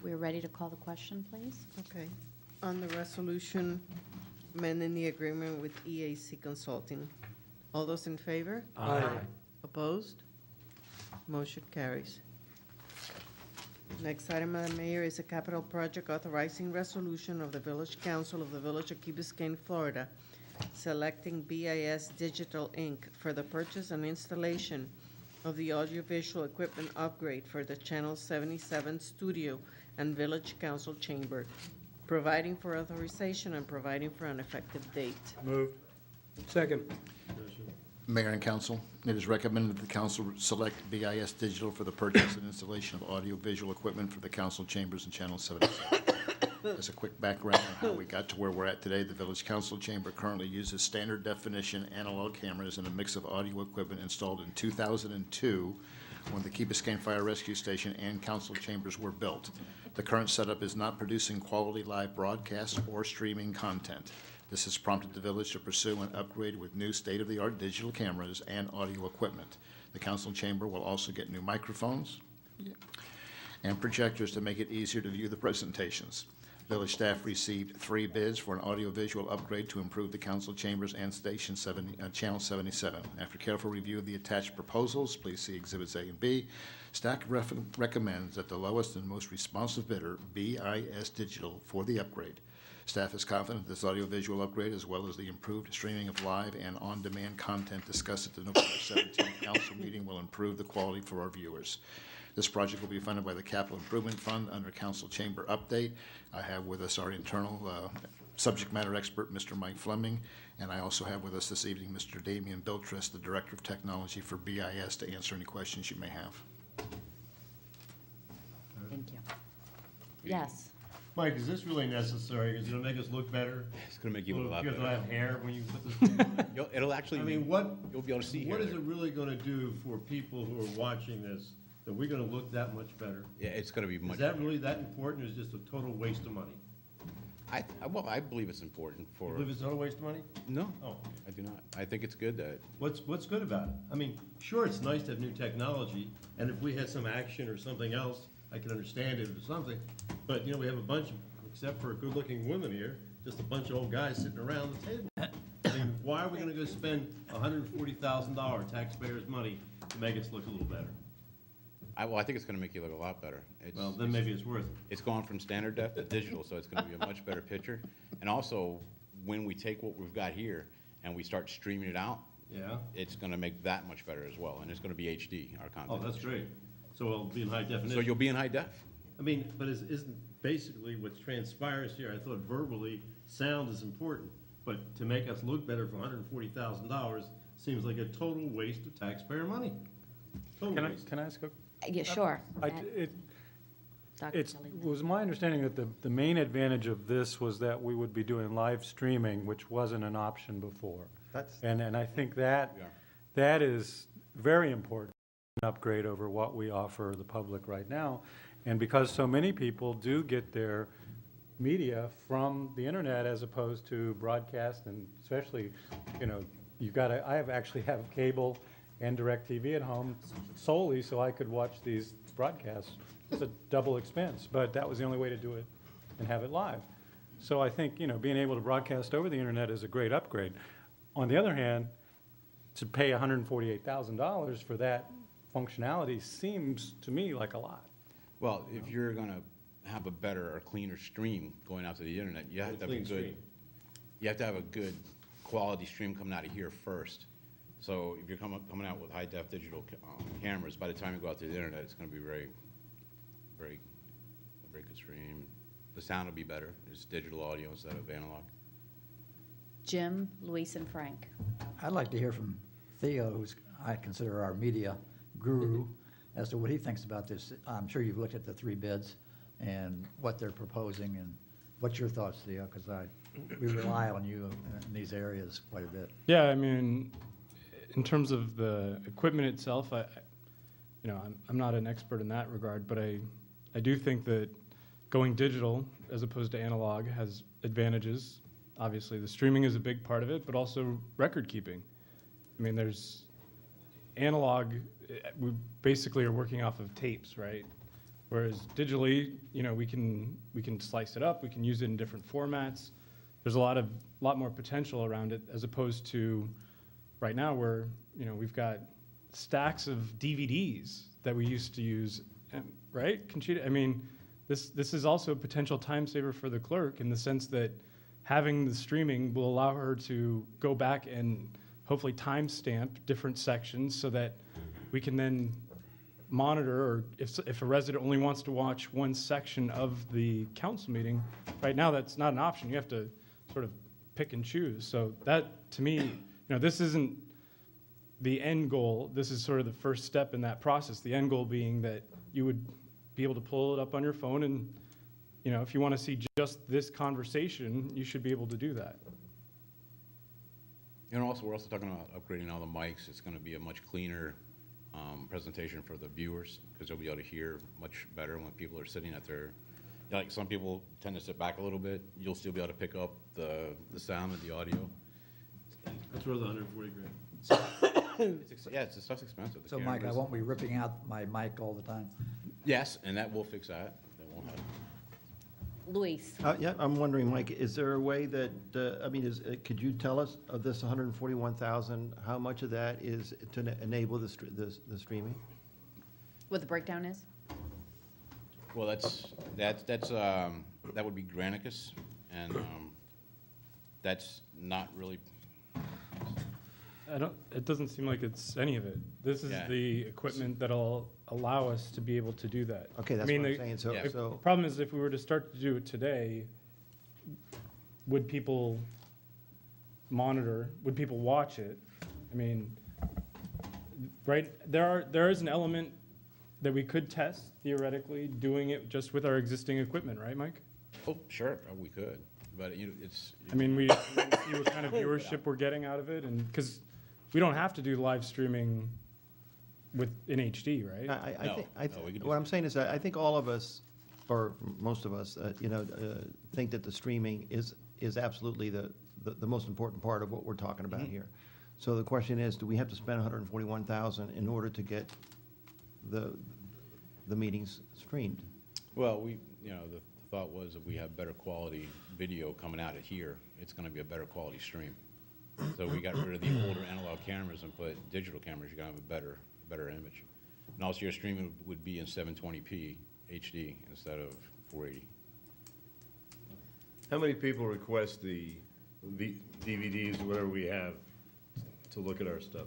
We're ready to call the question, please. Okay. On the resolution amending the agreement with EAC Consulting, all those in favor? Aye. Opposed? Motion carries. Next item, Madam Mayor, is a capital project authorizing resolution of the Village Council of the Village of Key Biscayne, Florida, selecting BIS Digital, Inc. for the purchase and installation of the audiovisual equipment upgrade for the Channel 77 studio and Village Council chamber, providing for authorization and providing for an effective date. Moved. Second. Mayor and council, it is recommended that the council select BIS Digital for the purchase and installation of audio-visual equipment for the council chambers and Channel 77. As a quick background on how we got to where we're at today, the Village Council Chamber currently uses standard definition analog cameras and a mix of audio equipment installed in 2002 when the Key Biscayne Fire Rescue Station and council chambers were built. The current setup is not producing quality live broadcast or streaming content. This has prompted the village to pursue an upgrade with new state-of-the-art digital cameras and audio equipment. The council chamber will also get new microphones and projectors to make it easier to view the presentations. Village staff received 3 bids for an audiovisual upgrade to improve the council chambers and Channel 77. After careful review of the attached proposals, please see Exhibits A and B. Staff recommends that the lowest and most responsive bidder, BIS Digital, for the upgrade. Staff is confident this audiovisual upgrade, as well as the improved streaming of live and on-demand content discussed at the November 17th council meeting, will improve the quality for our viewers. This project will be funded by the Capital Improvement Fund under Council Chamber Update. I have with us our internal subject matter expert, Mr. Mike Fleming, and I also have with us this evening Mr. Damian Biltress, the Director of Technology for BIS, to answer any questions you may have. Thank you. Yes. Mike, is this really necessary? Is it gonna make us look better? It's gonna make you look a lot better. Because I have hair when you put this. It'll actually. I mean, what? You'll be able to see What hair is there. it really gonna do for people who are watching this, that we're gonna look that much better? Yeah, it's gonna be much. Is that really that important, or is it just a total waste of money? Well, I believe it's important for. You believe it's a total waste of money? No, Oh, I do not. I think it's good that. what's good about it? I mean, sure, it's nice to have new technology, and if we had some action or something else, I could understand it or something. But, you know, we have a bunch of, except for a good-looking woman here, just a bunch of old guys sitting around the table. I mean, why are we gonna go spend $140,000 taxpayers' money to make us look a little better? Well, I think it's gonna make you look a lot better. Well, then maybe it's worth it. It's gone from standard def to digital, so it's gonna be a much better picture. And also, when we take what we've got here and we start streaming it out, Yeah? it's gonna make that much better as well, and it's gonna be HD, our content. Oh, that's great. So it'll be in high definition. So you'll be in high def. I mean, but isn't basically what transpires here, I thought verbally, sound is important, but to make us look better for $140,000 seems like a total waste of taxpayer money. Total waste. Can I ask a? Yeah, sure. It Dr. Kelly. was my understanding that the main advantage of this was that we would be doing live streaming, which wasn't an option before. And I think that is very important, an upgrade over what we offer the public right now. And because so many people do get their media from the internet as opposed to broadcast, and especially, you know, I actually have cable and DirecTV at home solely so I could watch these broadcasts. It's a double expense, but that was the only way to do it and have it live. So I think, you know, being able to broadcast over the internet is a great upgrade. On the other hand, to pay $148,000 for that functionality seems to me like a lot. Well, if you're gonna have a better or cleaner stream going out to the internet, you have to have a good, you have to have a good quality stream coming out of here first. So if you're coming out with high def digital cameras, by the time you go out to the internet, it's gonna be very good stream. The sound will be better. It's digital audio instead of analog. Jim, Luis, and Frank. I'd like to hear from Theo, who's, I consider our media guru, as to what he thinks about this. I'm sure you've looked at the 3 bids and what they're proposing, and what's your thoughts, Theo? Because we rely on you in these areas quite a bit. Yeah, I mean, in terms of the equipment itself, I'm not an expert in that regard, but I do think that going digital as opposed to analog has advantages. Obviously, the streaming is a big part of it, but also record keeping. I mean, there's analog, we basically are working off of tapes, right? Whereas digitally, we can slice it up, we can use it in different formats. There's a lot more potential around it, as opposed to right now where, we've got stacks of DVDs that we used to use, right, Conchita? I mean, this is also a potential time saver for the clerk, in the sense that having the streaming will allow her to go back and hopefully timestamp different sections, so that we can then monitor, or if a resident only wants to watch one section of the council meeting, right now that's not an option. You have to sort of pick and choose. So that, to me, this isn't the end goal. This is sort of the first step in that process. The end goal being that you would be able to pull it up on your phone, and if you want to see just this conversation, you should be able to do that. And also, we're also talking about upgrading all the mics. It's going to be a much cleaner presentation for the viewers, because they'll be able to hear much better when people are sitting at their, like some people tend to sit back a little bit. You'll still be able to pick up the sound and the audio. That's worth $140,000. The stuff's expensive. The So Mike, I cameras. won't be ripping out my mic all the time. Yes, and that will fix that. That won't happen. Luis. Yeah, I'm wondering, Mike, is there a way that, could you tell us of this 141,000, how much of that is to enable the streaming? What the breakdown is? Well, that would be Granicus, and that's not really. It doesn't seem like it's any of it. This is the equipment that'll allow us to be able to do that. Okay, that's what I'm saying. The problem is, if we were to start to do it today, would people monitor? Would people watch it? I mean, right, there is an element that we could test, theoretically, doing it just with our existing equipment, right, Mike? Oh, sure, we could, but it's. I mean, we see what kind of viewership we're getting out of it, and because we don't have to do live streaming in HD, right? What I'm saying is that I think all of us, or most of us, think that the streaming is absolutely the most important part of what we're talking about here. So the question is, do we have to spend 141,000 in order to get the meetings streamed? Well, the thought was, if we have better quality video coming out of here, it's going to be a better quality stream. So we got rid of the older analog cameras and put digital cameras. You're going to have a better image. And also, your streaming would be in 720p HD instead of 480. How many people request the DVDs or whatever we have to look at our stuff?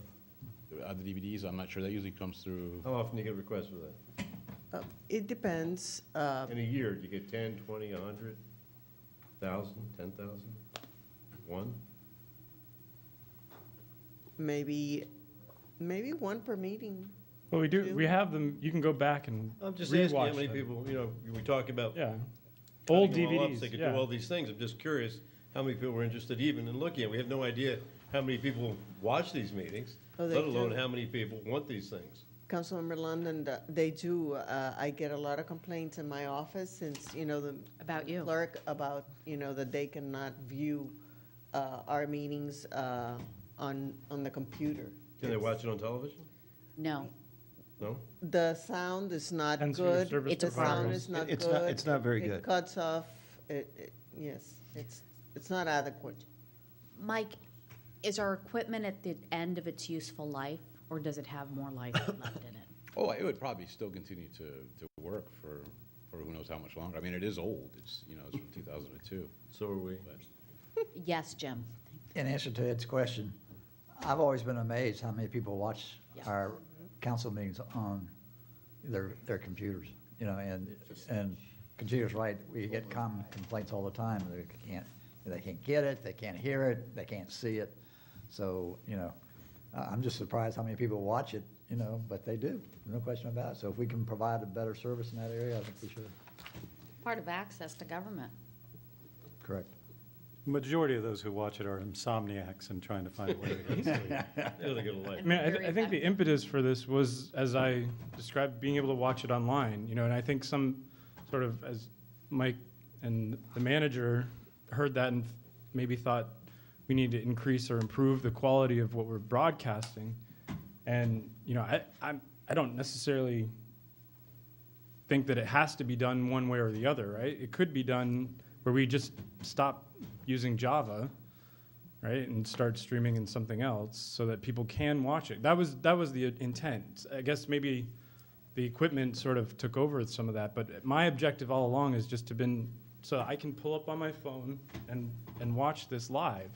The DVDs, I'm not sure. That usually comes through. How often do you get requests for that? It depends. In a year, do you get 10, 20, 100, 1,000, 10,000? One? Maybe one per meeting. Well, we do. We have them. You can go back and I'm just asking how rewatch many them. people, we talk about. Old cutting them all up DVDs. so they could do all these things. I'm just curious how many people were interested even in looking at it. We have no idea how many people watch these meetings, Oh, they let alone do. how many people want these things. Councilmember London, they do. I get a lot of complaints in my office since, the About you. clerk about, that they cannot view our meetings on the computer. Can they watch it on television? No. No? The sound is not Depends who your good. service The sound provider is is. not It's good. not- it's not very It good. cuts off. Yes, it's not adequate. Mike, is our equipment at the end of its useful life, or does it have more life left in it? Oh, it would probably still continue to work for who knows how much longer. I mean, it is old. It's from 2002. So are we. Yes, Jim. In answer to Ed's question, I've always been amazed how many people watch our council meetings on their computers, and Conchita's right, we get common complaints all the time that you They can't get it, they can't hear it, they can't see it. So, I'm just surprised how many people watch it, but they do, no question about it. So if we can provide a better service in that area, I think we should. Part of access to government. Correct. Majority of those who watch it are insomniacs and trying to find a way to go to sleep. It'll get a light. I mean, I think the impetus for this was, as I described, being able to watch it online, and I think some sort of, as Mike and the manager heard that and maybe thought we need to increase or improve the quality of what we're broadcasting. And, I don't necessarily think that it has to be done one way or the other, right? It could be done where we just stop using Java, right, and start streaming in something else so that people can watch it. That was the intent. I guess maybe the equipment sort of took over some of that, but my objective all along has just been so I can pull up on my phone and watch this live.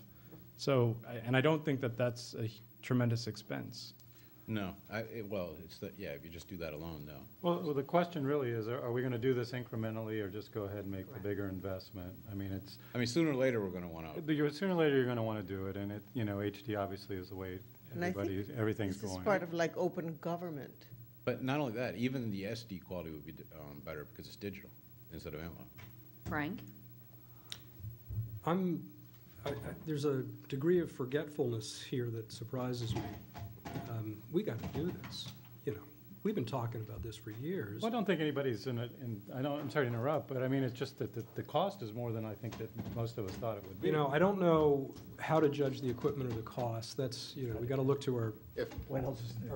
So, and I don't think that that's a tremendous expense. No, it's if you just do that alone, no. Well, the question really is, are we going to do this incrementally or just go ahead and make the bigger investment? I mean, sooner or later, we're going to want to. Sooner or later, you're going to want to do it, and HD obviously is the way everything's going. This is part of like open government. But not only that, even the SD quality would be better because it's digital instead of analog. Frank? There's a degree of forgetfulness here that surprises me. We got to do this, We've been talking about this for years. Well, I don't think anybody's I'm sorry to interrupt, but I mean, it's just that the cost is more than I think that most of us thought it would be. I don't know how to judge the equipment or the cost. That's, we got to look to our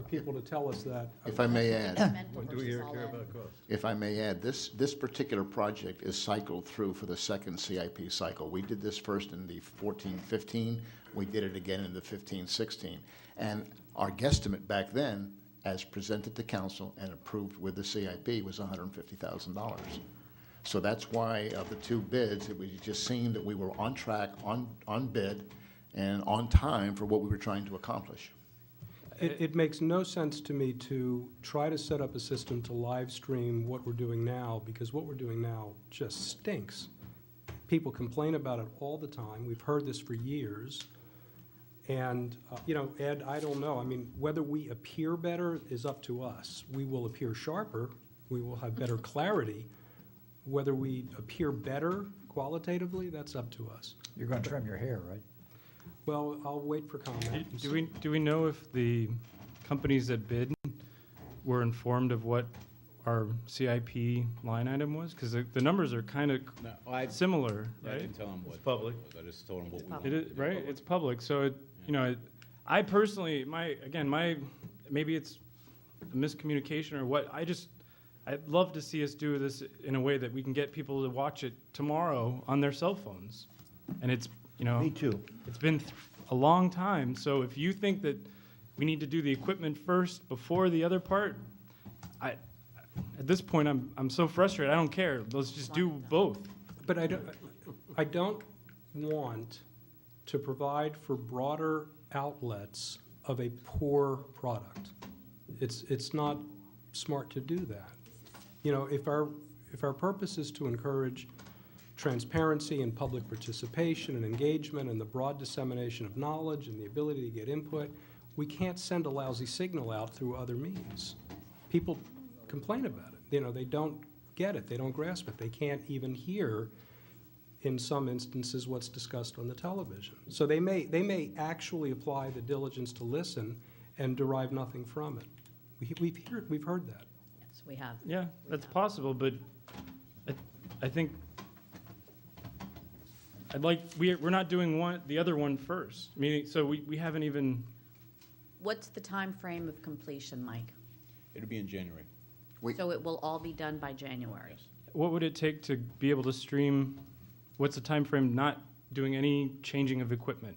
people to tell us that. If I may add, When do we care about cost? if I may add, this particular project is cycled through for the second CIP cycle. We did this first in the 14-15. We did it again in the 15-16. And our guesstimate back then, as presented to council and approved with the CIP, was $150,000. So that's why of the two bids, it was just seemed that we were on track, on bid, and on time for what we were trying to accomplish. It makes no sense to me to try to set up a system to live stream what we're doing now, because what we're doing now just stinks. People complain about it all the time. We've heard this for years. And, Ed, I don't know. I mean, whether we appear better is up to us. We will appear sharper. We will have better clarity. Whether we appear better qualitatively, that's up to us. You're going to trim your hair, right? Well, I'll wait for comment. Do we know if the companies that bid were informed of what our CIP line item was? Because the numbers are kind of similar, right? I didn't tell them what It's public. it was. I just told them what we wanted. It is, right? It's public, so I personally, maybe it's a miscommunication or what. I'd love to see us do this in a way that we can get people to watch it tomorrow on their cell phones, and it's Me too. It's been a long time, so if you think that we need to do the equipment first before the other part, at this point I'm so frustrated. I don't care. Let's just do both. But I don't want to provide for broader outlets of a poor product. It's not smart to do that. If our purpose is to encourage transparency and public participation and engagement and the broad dissemination of knowledge and the ability to get input, we can't send a lousy signal out through other means. People complain about it. They don't get it. They don't grasp it. They can't even hear, in some instances, what's discussed on the television. So they may actually apply the diligence to listen and derive nothing from it. We've heard that. Yes, we have. Yeah, that's possible, but I think we're not doing the other one first. Meaning, so we haven't even. What's the time frame of completion, Mike? It'll be in January. So it will all be done by January? What would it take to be able to stream? What's the time frame not doing any changing of equipment?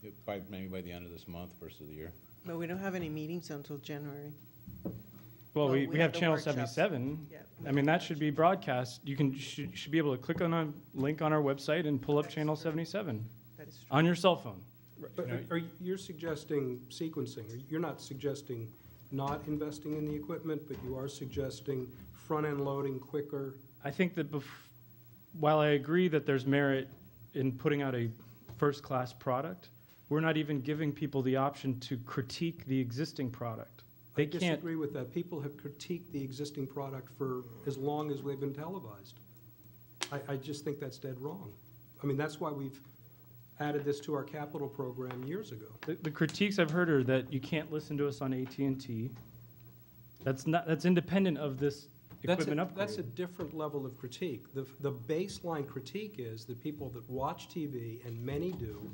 Maybe by the end of this month versus the year. But we don't have any meetings until January. Well, we have the Channel workshops. 77. Yeah. I mean, that should be broadcast. You should be able to click on a link on our website and pull up Channel 77 That is true. on your cell phone. But you're suggesting sequencing. You're not suggesting not investing in the equipment, but you are suggesting front-end loading quicker. I think that while I agree that there's merit in putting out a first-class product. We're not even giving people the option to critique the existing product. I They can't. disagree with that. People have critiqued the existing product for as long as they've been televised. I just think that's dead wrong. I mean, that's why we've added this to our capital program years ago. The critiques I've heard are that you can't listen to us on AT&T. That's independent of this equipment upgrade. That's a different level of critique. The baseline critique is that people that watch TV, and many do,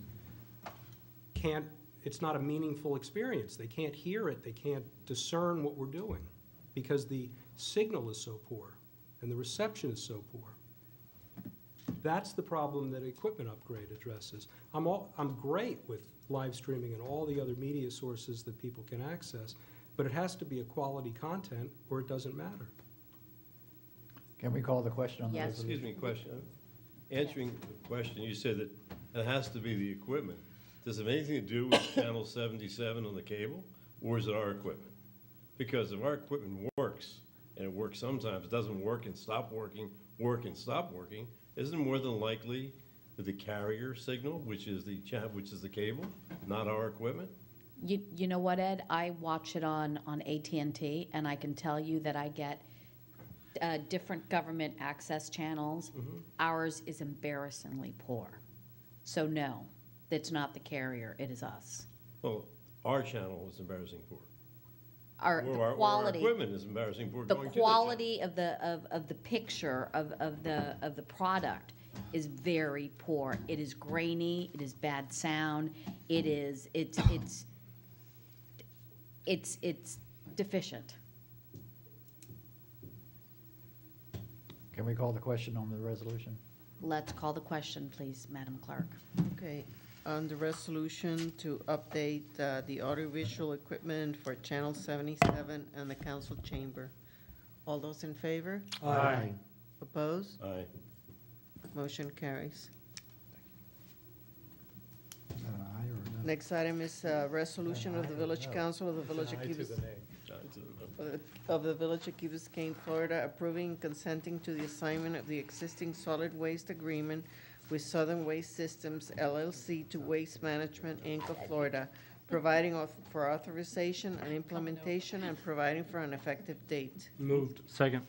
it's not a meaningful experience. They can't hear it, they can't discern what we're doing because the signal is so poor and the reception is so poor. That's the problem that equipment upgrade addresses. I'm great with live streaming and all the other media sources that people can access, but it has to be a quality content or it doesn't matter. Can we call the question on the Yes. resolution? Excuse me, question. Answering the question, you said that it has to be the equipment. Does it have anything to do with channel 77 on the cable, or is it our equipment? Because if our equipment works, and it works sometimes, it doesn't work and stop working, isn't it more than likely that the carrier signal, which is the cable, not our equipment? You know what, Ed? I watch it on AT&T, and I can tell you that I get different government access channels. Ours is embarrassingly poor. So no, it's not the carrier, it is us. Well, our channel is embarrassing poor. Our quality, our equipment is embarrassing poor. the going to quality of the picture of the product is very poor. It is grainy. It is bad sound. It's deficient. Can we call the question on the resolution? Let's call the question, please, Madam Clerk. Okay, on the resolution to update the audiovisual equipment for Channel 77 and the council chamber. All those in favor? Aye. Opposed? Aye. Motion carries. Is that an aye or a no? Next item is resolution of the Village Council of the Village of Key Biscayne, Florida, approving and consenting to the assignment of the existing solid waste agreement with Southern Waste Systems LLC to Waste Management, Inc. of Florida, providing for authorization and implementation and providing for an effective date. Moved. Second.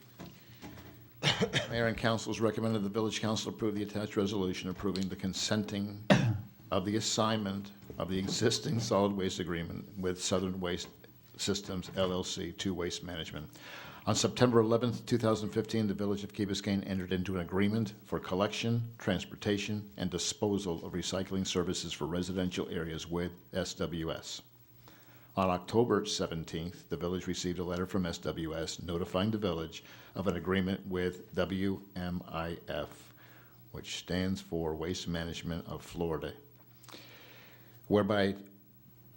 Mayor and council has recommended the village council approve the attached resolution approving the consenting of the assignment of the existing solid waste agreement with Southern Waste Systems LLC to Waste Management. On September 11th, 2015, the Village of Key Biscayne entered into an agreement for collection, transportation, and disposal of recycling services for residential areas with SWS. On October 17th, the village received a letter from SWS notifying the village of an agreement with WMIF, which stands for Waste Management of Florida, whereby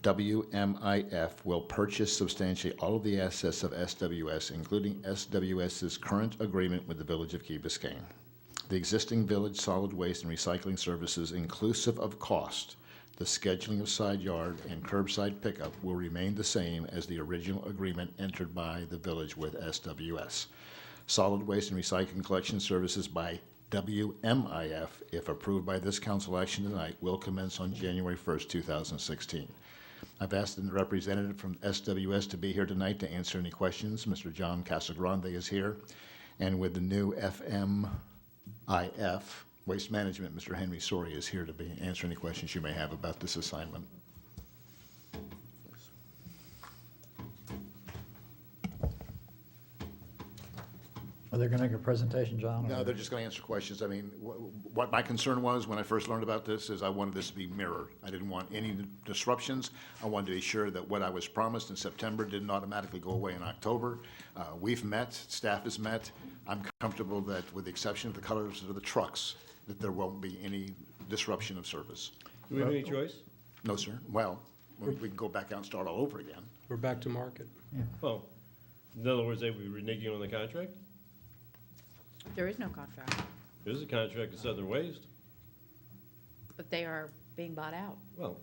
WMIF will purchase substantially all of the assets of SWS, including SWS's current agreement with the Village of Key Biscayne. The existing village solid waste and recycling services, inclusive of cost, the scheduling of side yard and curbside pickup will remain the same as the original agreement entered by the village with SWS. Solid waste and recycling collection services by WMIF, if approved by this council action tonight, will commence on January 1st, 2016. I've asked the representative from SWS to be here tonight to answer any questions. Mr. John Casagrande is here. And with the new FMIF, Waste Management, Mr. Henry Sori is here to answer any questions you may have about this assignment. Are they going to make a presentation, John? No, they're just going to answer questions. I mean, what my concern was when I first learned about this is I wanted this to be mirrored. I didn't want any disruptions. I wanted to be sure that what I was promised in September didn't automatically go away in October. We've met, staff has met. I'm comfortable that with the exception of the colors of the trucks, that there won't be any disruption of service. Do we have any choice? No, sir. Well, we can go back out and start all over again. We're back to market. Oh, in other words, they would be reneging on the contract? There is no contract, There's a contract with Southern Waste. but they are being bought out. Well,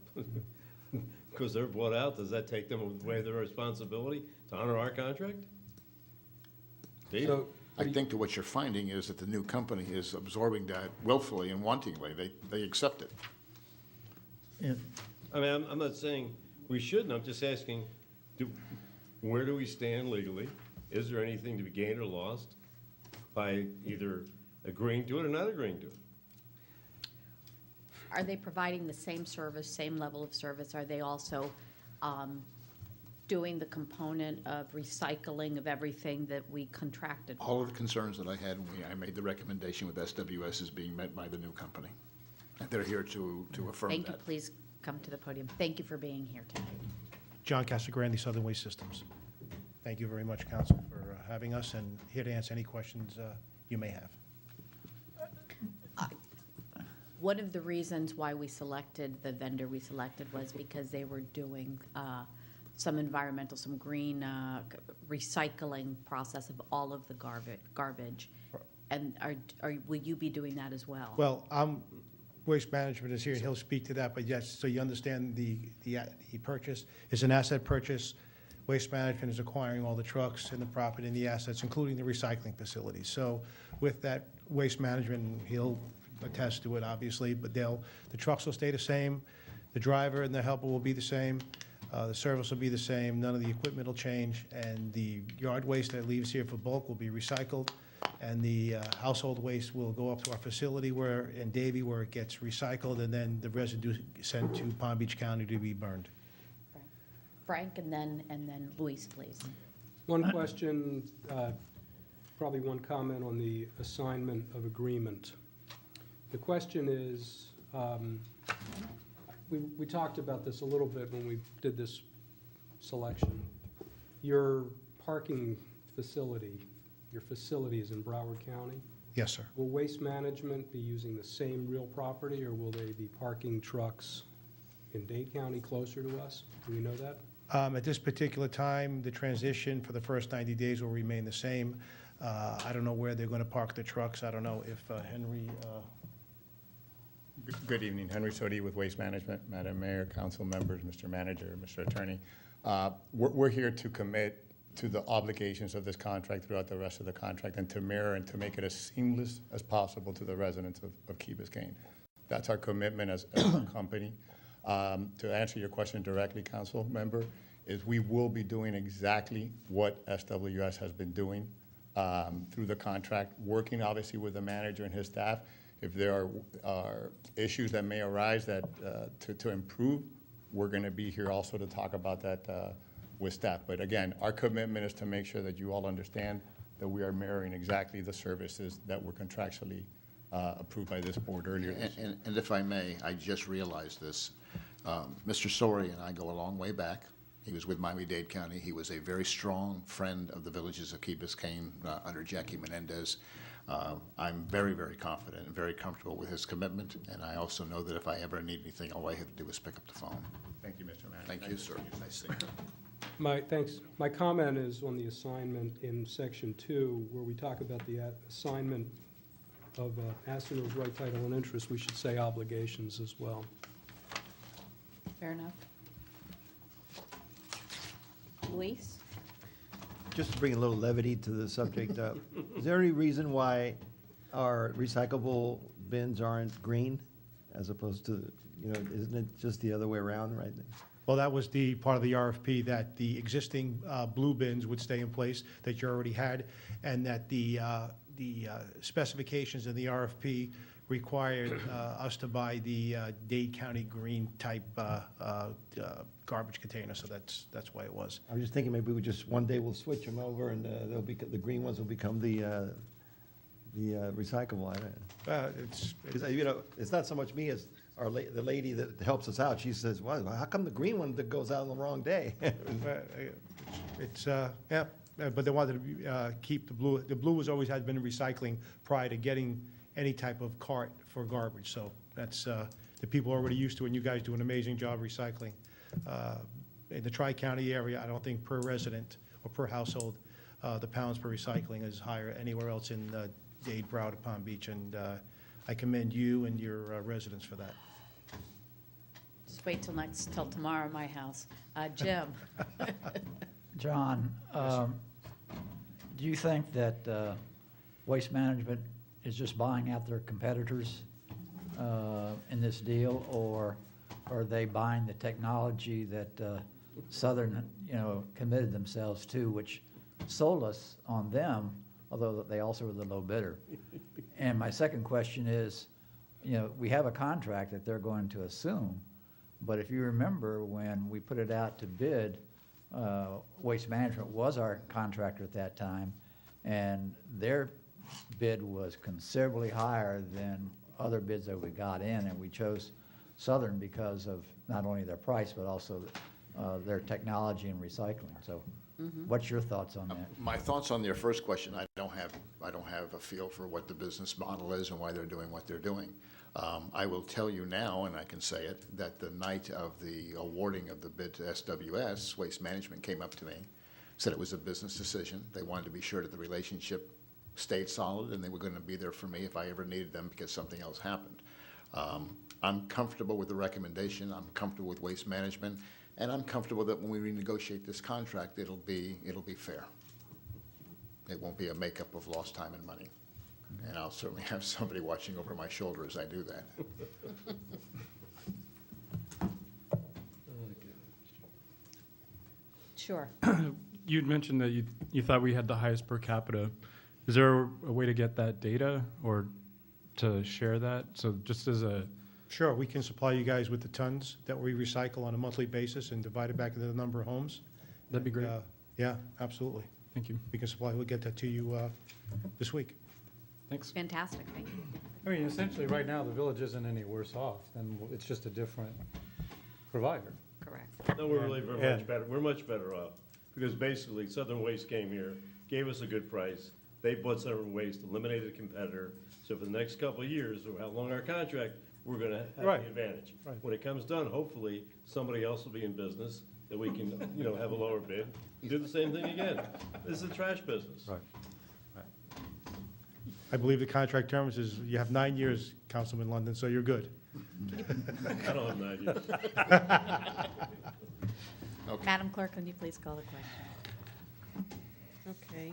because they're bought out, does that take them away their responsibility to honor our contract? Steve? So I think that what you're finding is that the new company is absorbing that willfully and wantingly. They accept it. I mean, I'm not saying we shouldn't, I'm just asking, where do we stand legally? Is there anything to be gained or lost by either agreeing to it or not agreeing to it? Are they providing the same service, same level of service? Are they also doing the component of recycling of everything that we contracted for? All of the concerns that I had when I made the recommendation with SWS is being met by the new company. And they're here to affirm that. Thank you. Please come to the podium. Thank you for being here tonight. John Casagrande, Southern Waste Systems. Thank you very much, Council, for having us, and here to answer any questions you may have. One of the reasons why we selected the vendor we selected was because they were doing some environmental, some green recycling process of all of the garbage. And will you be doing that as well? Well, Waste Management is here, and he'll speak to that, but yes, so you understand the purchase is an asset purchase. Waste Management is acquiring all the trucks and the property and the assets, including the recycling facilities. So with that, Waste Management, he'll attest to it, obviously, but the trucks will stay the same, the driver and the helper will be the same, the service will be the same, none of the equipment will change, and the yard waste that leaves here for bulk will be recycled, and the household waste will go up to our facility in Davie where it gets recycled, and then the residue sent to Palm Beach County to be burned. Frank, and then Luis, please. One question, probably one comment on the assignment of agreement. The question is, we talked about this a little bit when we did this selection. Your parking facility, your facility is in Broward County? Yes, sir. Will Waste Management be using the same real property, or will they be parking trucks in Dade County closer to us? Do we know that? At this particular time, the transition for the first 90 days will remain the same. I don't know where they're going to park the trucks. I don't know if Henry... Good evening, Henry Sodi with Waste Management, Madam Mayor, council members, Mr. Manager, Mr. Attorney. We're here to commit to the obligations of this contract throughout the rest of the contract and to mirror and to make it as seamless as possible to the residents of Key Biscayne. That's our commitment as a company. To answer your question directly, council member, is we will be doing exactly what SWS has been doing through the contract, working obviously with the manager and his staff. If there are issues that may arise that to improve, we're going to be here also to talk about that with staff. But again, our commitment is to make sure that you all understand that we are mirroring exactly the services that were contractually approved by this board earlier. And if I may, I just realized this. Mr. Sori and I go a long way back. He was with Miami-Dade County. He was a very strong friend of the villages of Key Biscayne under Jackie Menendez. I'm very, very confident and very comfortable with his commitment, and I also know that if I ever need anything, all I have to do is pick up the phone. Thank you, Mr. Manager. Thank you, sir. I see. Thanks. My comment is on the assignment in section 2, where we talk about the assignment of asset of right, title, and interest. We should say obligations as well. Fair enough. Luis? Just to bring a little levity to the subject, is there any reason why our recyclable bins aren't green as opposed to, isn't it just the other way around right now? Well, that was the part of the RFP, that the existing blue bins would stay in place that you already had, and that the specifications in the RFP required us to buy the Dade County green type garbage container, so that's why it was. I was just thinking maybe one day we'll switch them over and the green ones will become the recyclable. It's not so much me as the lady that helps us out. She says, "Well, how come the green one that goes out on the wrong day?" But they wanted to keep the blue. The blue had been recycling prior to getting any type of cart for garbage. So that's the people are already used to it, and you guys do an amazing job recycling. In the Tri-County area, I don't think per resident or per household, the pounds per recycling is higher anywhere else in Dade, Broward, Palm Beach, and I commend you and your residents for that. Just wait till tomorrow at my house. Jim? John, do you think that Waste Management is just buying out their competitors in this deal, or are they buying the technology that Southern, committed themselves to, which sold us on them, although they also were the low bidder? And my second question is, we have a contract that they're going to assume, but if you remember when we put it out to bid, Waste Management was our contractor at that time, and their bid was considerably higher than other bids that we got in, and we chose Southern because of not only their price, but also their technology and recycling. So what's your thoughts on that? My thoughts on your first question, I don't have a feel for what the business model is and why they're doing what they're doing. I will tell you now, and I can say it, that the night of the awarding of the bid to SWS, Waste Management came up to me, said it was a business decision. They wanted to be sure that the relationship stayed solid and they were going to be there for me if I ever needed them because something else happened. I'm comfortable with the recommendation. I'm comfortable with Waste Management, and I'm comfortable that when we renegotiate this contract, it'll be fair. It won't be a makeup of lost time and money. And I'll certainly have somebody watching over my shoulder as I do that. Sure. You'd mentioned that you thought we had the highest per capita. Is there a way to get that data or to share that? So just as a... Sure, we can supply you guys with the tons that we recycle on a monthly basis and divide it back into the number of homes. That'd be great. Yeah, absolutely. Thank you. We can supply, we'll get that to you this week. Thanks. Fantastic, thank you. I mean, essentially, right now, the village isn't any worse off, and it's just a different provider. Correct. No, we're really much better. We're much better off, because basically Southern Waste came here, gave us a good price. They bought Southern Waste, eliminated a competitor. So for the next couple of years, or how long our contract, we're gonna have the advantage. Right. When it comes done, hopefully, somebody else will be in business, that we can, have a lower bid, do the same thing again. This is a trash business. Right. I believe the contract terms is, you have 9 years, Councilman London, so you're good. I don't have 9 years. Okay. Madam Clerk, can you please call the question? Okay.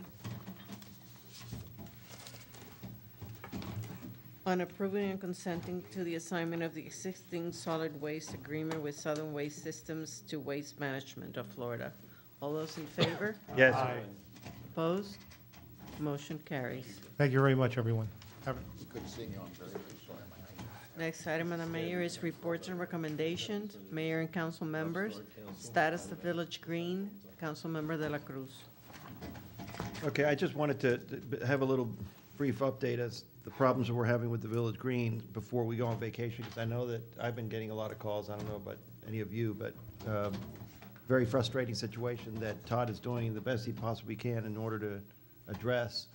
On approving and consenting to the assignment of the existing solid waste agreement with Southern Waste Systems to Waste Management of Florida. All those in favor? Yes. Opposed? Motion carries. Thank you very much, everyone. Have a- Good seeing you. I'm very, very sorry. Next item on the mayor is reports and recommendations. Mayor and council members. Status of Village Green, Councilmember De La Cruz. Okay, I just wanted to have a little brief update as the problems that we're having with the Village Green before we go on vacation, because I know that I've been getting a lot of calls, I don't know about any of you, but very frustrating situation that Todd is doing the best he possibly can in order to address.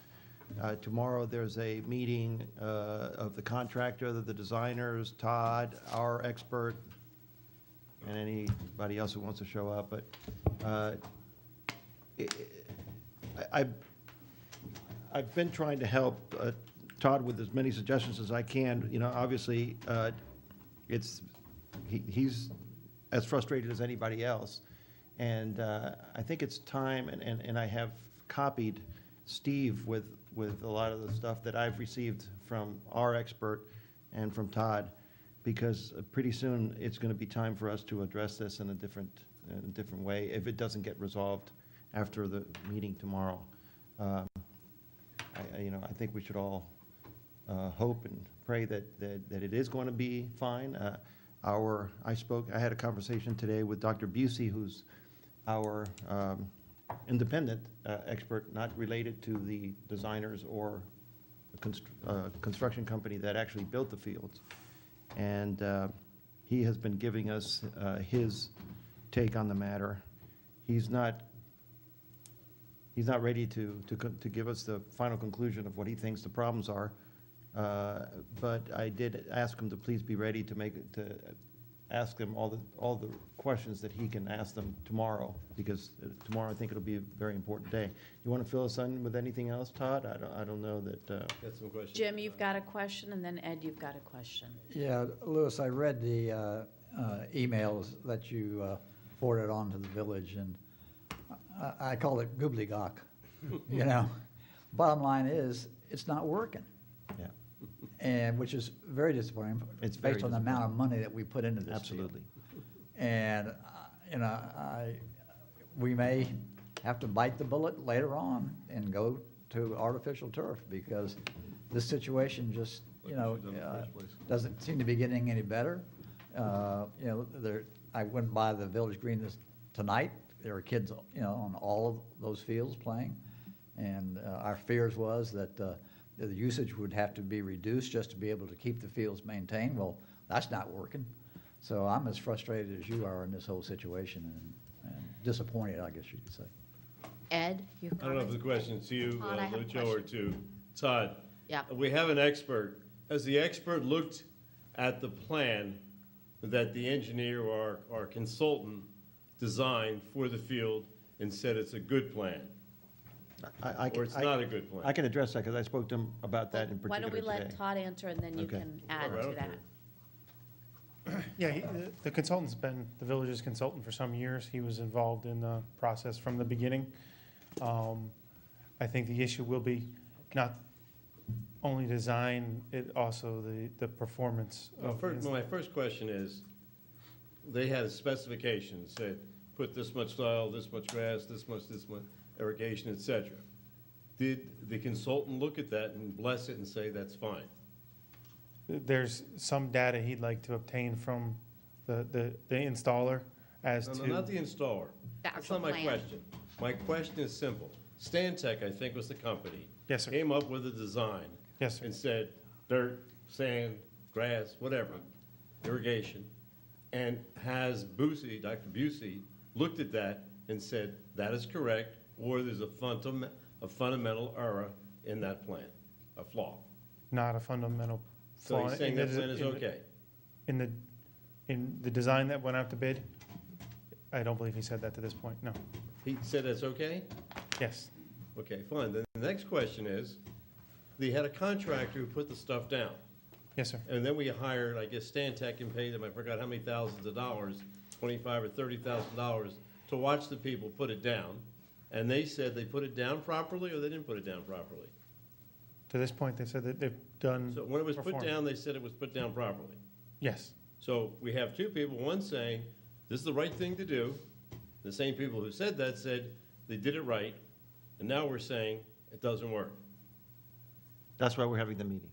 Tomorrow, there's a meeting of the contractor, the designers, Todd, our expert, and anybody else who wants to show up. But I've been trying to help Todd with as many suggestions as I can. Obviously, he's as frustrated as anybody else. And I think it's time, and I have copied Steve with a lot of the stuff that I've received from our expert and from Todd, because pretty soon it's going to be time for us to address this in a different way if it doesn't get resolved after the meeting tomorrow. I think we should all hope and pray that it is going to be fine. I had a conversation today with Dr. Busey, who's our independent expert, not related to the designers or the construction company that actually built the fields. And he has been giving us his take on the matter. He's not ready to give us the final conclusion of what he thinks the problems are. But I did ask him to please be ready to ask them all the questions that he can ask them tomorrow, because tomorrow I think it'll be a very important day. You want to fill us in with anything else, Todd? I don't know that. Got some questions. Jim, you've got a question, and then Ed, you've got a question. Yeah, Louis, I read the emails that you forwarded on to the village, and I call it gobbledygook. Bottom line is, it's not working. Yeah. And, which is very disappointing. It's very based on the amount of money that we put into this. Absolutely. Field. And, you know, we may have to bite the bullet later on and go to artificial turf, because this situation just, you know, doesn't seem to be getting any better. You know, I went by the Village Green tonight. There were kids, you know, on all of those fields playing. And our fears was that the usage would have to be reduced just to be able to keep the fields maintained. Well, that's not working. So I'm as frustrated as you are in this whole situation, and disappointed, I guess you could say. Ed, you I don't know if the question is to you, Todd, I have a Lucho, or question. to Todd. Yeah. We have an expert. Has the expert looked at the plan that the engineer or our consultant designed for the field and said it's a good plan? Or it's not a good plan? I can address that, because I spoke to him about that in Why particular don't we today. let Todd answer, and then you Okay. can add All right, to okay. that? Yeah, the consultant's been the village's consultant for some years. He was involved in the process from the beginning. I think the issue will be not only design, it also the performance. Well, of first, the- my first question is, they had a specification, said, put this much soil, this much grass, this much irrigation, et cetera. Did the consultant look at that and bless it and say that's fine? There's some data he'd like to obtain from the installer as No, to. no, not the installer. That's actual not my plan. question. My question is simple. Stantec, I think, was the company. Yes, sir. Came up with a design. Yes, sir. And said dirt, sand, grass, whatever, irrigation. And has Busey, Dr. Busey, looked at that and said, that is correct, or there's a fundamental error in that plan, a flaw. Not a fundamental So flaw. he's saying that plan is okay? In the design that went out to bid, I don't believe he said that to this point, no. He said that's okay? Yes. Okay, fine. Then the next question is, they had a contractor who put the stuff down. Yes, sir. And then we hired, I guess, Stantec and paid them, I forgot how many thousands of dollars, $25,000 or $30,000, to watch the people put it down. And they said they put it down properly, or they didn't put it down properly? To this point, they said that they've done. So when it was put performed. down, they said it was put down properly. Yes. So we have two people, one saying, this is the right thing to do. The same people who said that said they did it right. And now we're saying it doesn't work. That's why we're having the meeting.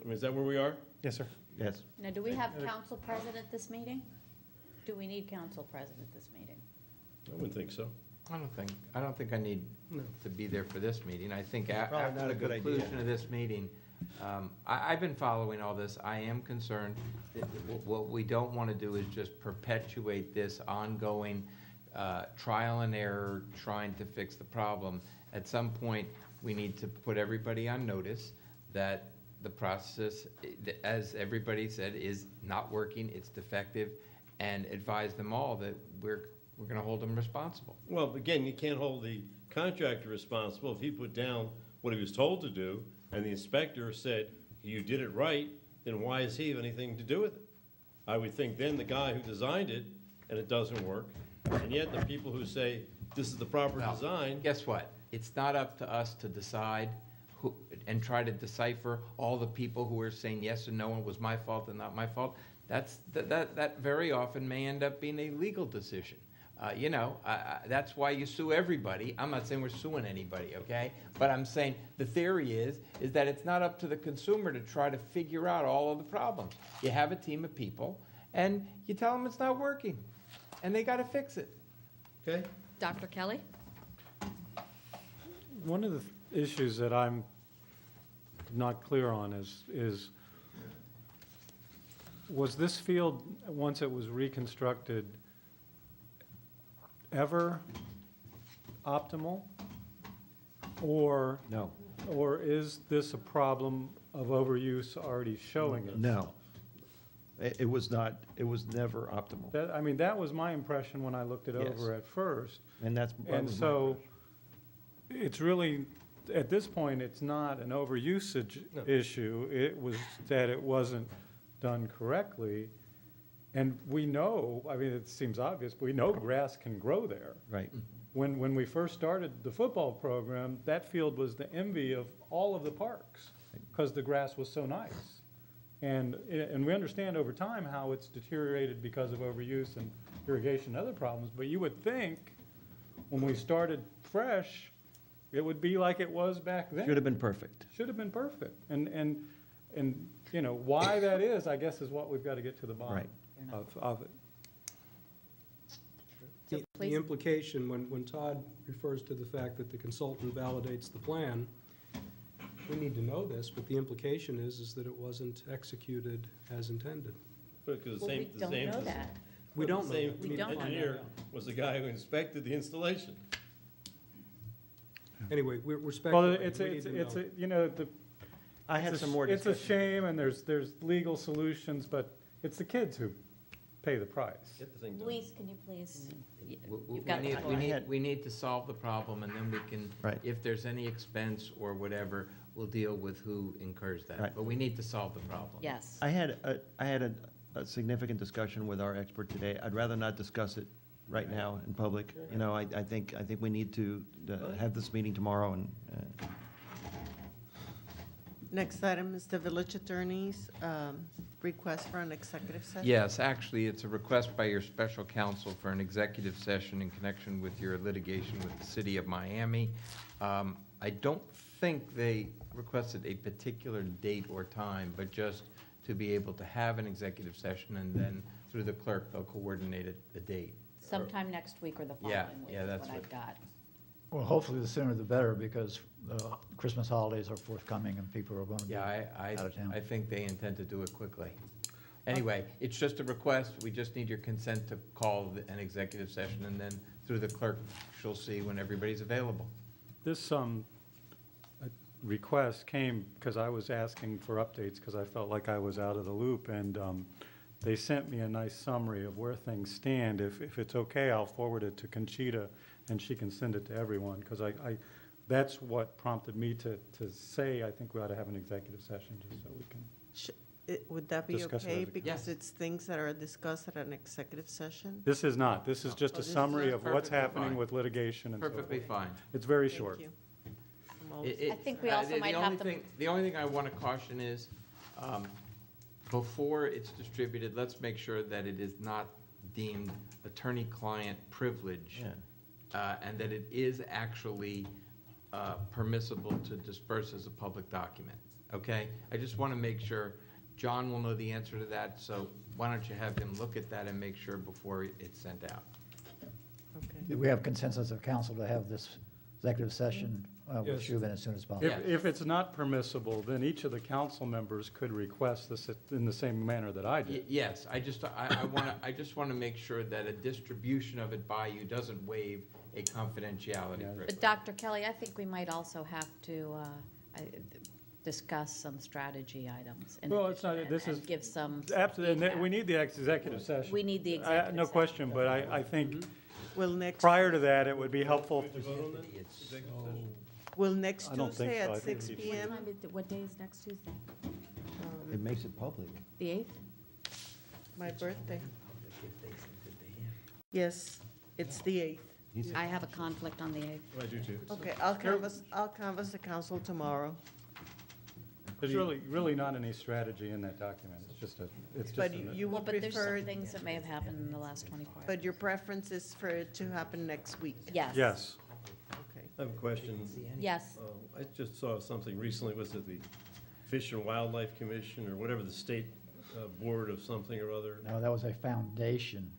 I mean, is that where we are? Yes, sir. Yes. Now, do we have council present at this meeting? Do we need council present at this meeting? I wouldn't think so. I don't think I need to be there for this meeting. I think Probably after not the a good idea. conclusion of this meeting, I've been following all this. I am concerned that what we don't want to do is just perpetuate this ongoing trial and error, trying to fix the problem. At some point, we need to put everybody on notice that the process, as everybody said, is not working, it's defective, and advise them all that we're going to hold them responsible. Well, again, you can't hold the contractor responsible if he put down what he was told to do, and the inspector said, you did it right, then why does he have anything to do with it? I would think then the guy who designed it, and it doesn't work, and yet the people who say, this is the proper Well, design. Guess what? It's not up to us to decide who, and try to decipher all the people who are saying yes and no, and it was my fault and not my fault. That very often may end up being a legal decision. You know, that's why you sue everybody. I'm not saying we're suing anybody, okay? But I'm saying the theory is that it's not up to the consumer to try to figure out all of the problems. You have a team of people, and you tell them it's not working, and they got to fix it. Okay? Dr. Kelly? One of the issues that I'm not clear on is was this field, once it was reconstructed, ever optimal? Or? No. Or is this a problem of overuse already showing it? No. It was not, it was never optimal. I mean, that was my impression when I looked it Yes. over at first. And that's. that And was my so, it's really, at this point, it's not an overusage issue. It was that it wasn't done correctly. And we know, I mean, it seems obvious, but we know grass can grow there. Right. when we first started the football program, that field was the envy of all of the parks because the grass was so nice. And we understand over time how it's deteriorated because of overuse and irrigation and other problems, but you would think when we started fresh, it would be like it was back then. Should have been perfect. Should have been perfect. And you know, why that is, I guess, is what we've got to get to the bottom Right. of it. So The please- implication, when Todd refers to the fact that the consultant validates the plan, we need to know this, but the implication is that it wasn't executed as intended. Because Well, we don't know that. We don't know The that. We don't know engineer that. was the guy who inspected the installation. Anyway, we're Well, speculating. it's, We need it's, to it's, know. you know, the. I had it's a some more It's a discussion. shame, and there's legal solutions, but it's the kids who pay the price. Get the thing done. Luis, can you please, We you've got the need, floor. we need to solve the problem, and then we can, Right. if there's any expense or whatever, we'll deal with who incurs that. Right. But we need to solve the problem. Yes. I had a significant discussion with our expert today. I'd rather not discuss it right now in public. You know, I think we need to have this meeting tomorrow and, Next item is the village attorney's request for an executive session. Yes, actually, it's a request by your special counsel for an executive session in connection with your litigation with the city of Miami. I don't think they requested a particular date or time, but just to be able to have an executive session, and then through the clerk, they'll coordinate a date. Sometime next week or the Yeah, following week yeah, is that's what I've what- got. Well, hopefully the sooner the better, because Christmas holidays are forthcoming and people are going to be Yeah, out of town. I think they intend to do it quickly. Anyway, it's just a request, we just need your consent to call an executive session, and then through the clerk, she'll see when everybody's available. This request came because I was asking for updates because I felt like I was out of the loop, and they sent me a nice summary of where things stand. If it's okay, I'll forward it to Conchita, and she can send it to everyone, because that's what prompted me to say I think we ought to have an executive session, just so we can. Would that be Discuss it okay? as a Because it's things that are discussed at an executive session? This is not. This is just Oh, a this is summary not? of what's Perfectly happening fine. with litigation and so forth. Perfectly fine. It's very Thank short. you. I think we also might have to. The only thing I want to caution is, before it's distributed, let's make sure that it is not deemed attorney-client privilege, and that it is actually permissible to disperse as a public document, okay? I just want to make sure, John will know the answer to that, so why don't you have him look at that and make sure before it's sent out? Do we have consensus of council to have this executive session with Yes. Shubin as soon as possible? If it's not permissible, then each of the council members could request this in the same manner that I did. Yes, I just want to make sure that a distribution of it by you doesn't waive a confidentiality privilege. But Dr. Kelly, I think we might also have to discuss some strategy items. in Well, it's not, addition, this and is. give some Absolutely, feedback. we need the executive session. We need the executive No session. question, but I think Will next, prior to that, it would be helpful. will next I don't think Tuesday so. I at think 6 it's- PM? What day is next Tuesday? it makes it public. The 8th? My birthday. Yes, it's the 8th. I have a conflict on the 8th. I do too. Okay, I'll canvass the council tomorrow. There's really not any strategy in that document. It's just. But an- you Well, would but there's prefer, some things that may have happened in the last 24 hours. but your preference is for it to happen next week? Yes. Yes. Okay. I have a question. Yes. I just saw something recently, was it the Fish and Wildlife Commission, or whatever, the state board of something or other? No, that was a foundation.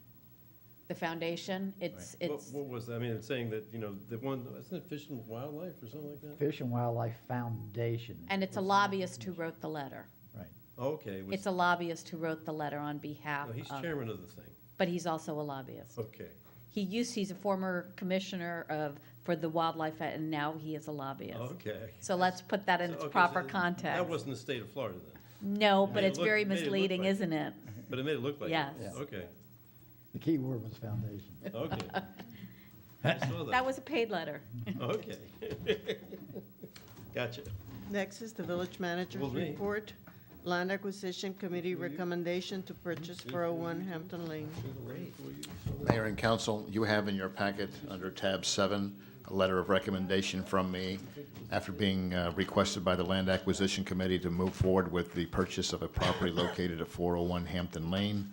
The foundation, it's, What was that? I mean, it's saying that, the one, isn't it Fish and Wildlife or something like that? Fish and Wildlife Foundation. and it's a lobbyist who wrote the letter. Right. Okay. It's a lobbyist who wrote the letter on behalf No, he's of, chairman of the thing. but he's also a lobbyist. Okay. He's a former commissioner for the wildlife, and now he is a lobbyist. Okay. So let's put that in its Okay, proper so context. That wasn't the state of Florida then? No, It but made it it's look- very made it look misleading, like it. isn't it? But it made it look like it. Yes. Yeah. Okay, The key word was foundation. okay. I saw That was a paid letter. Okay. Gotcha. Next is the village manager's Well, me. report. Land Acquisition Committee recommendation to purchase 401 Hampton Lane. Mayor and council, you have in your packet, under tab 7, a letter of recommendation from me after being requested by the Land Acquisition Committee to move forward with the purchase of a property located at 401 Hampton Lane.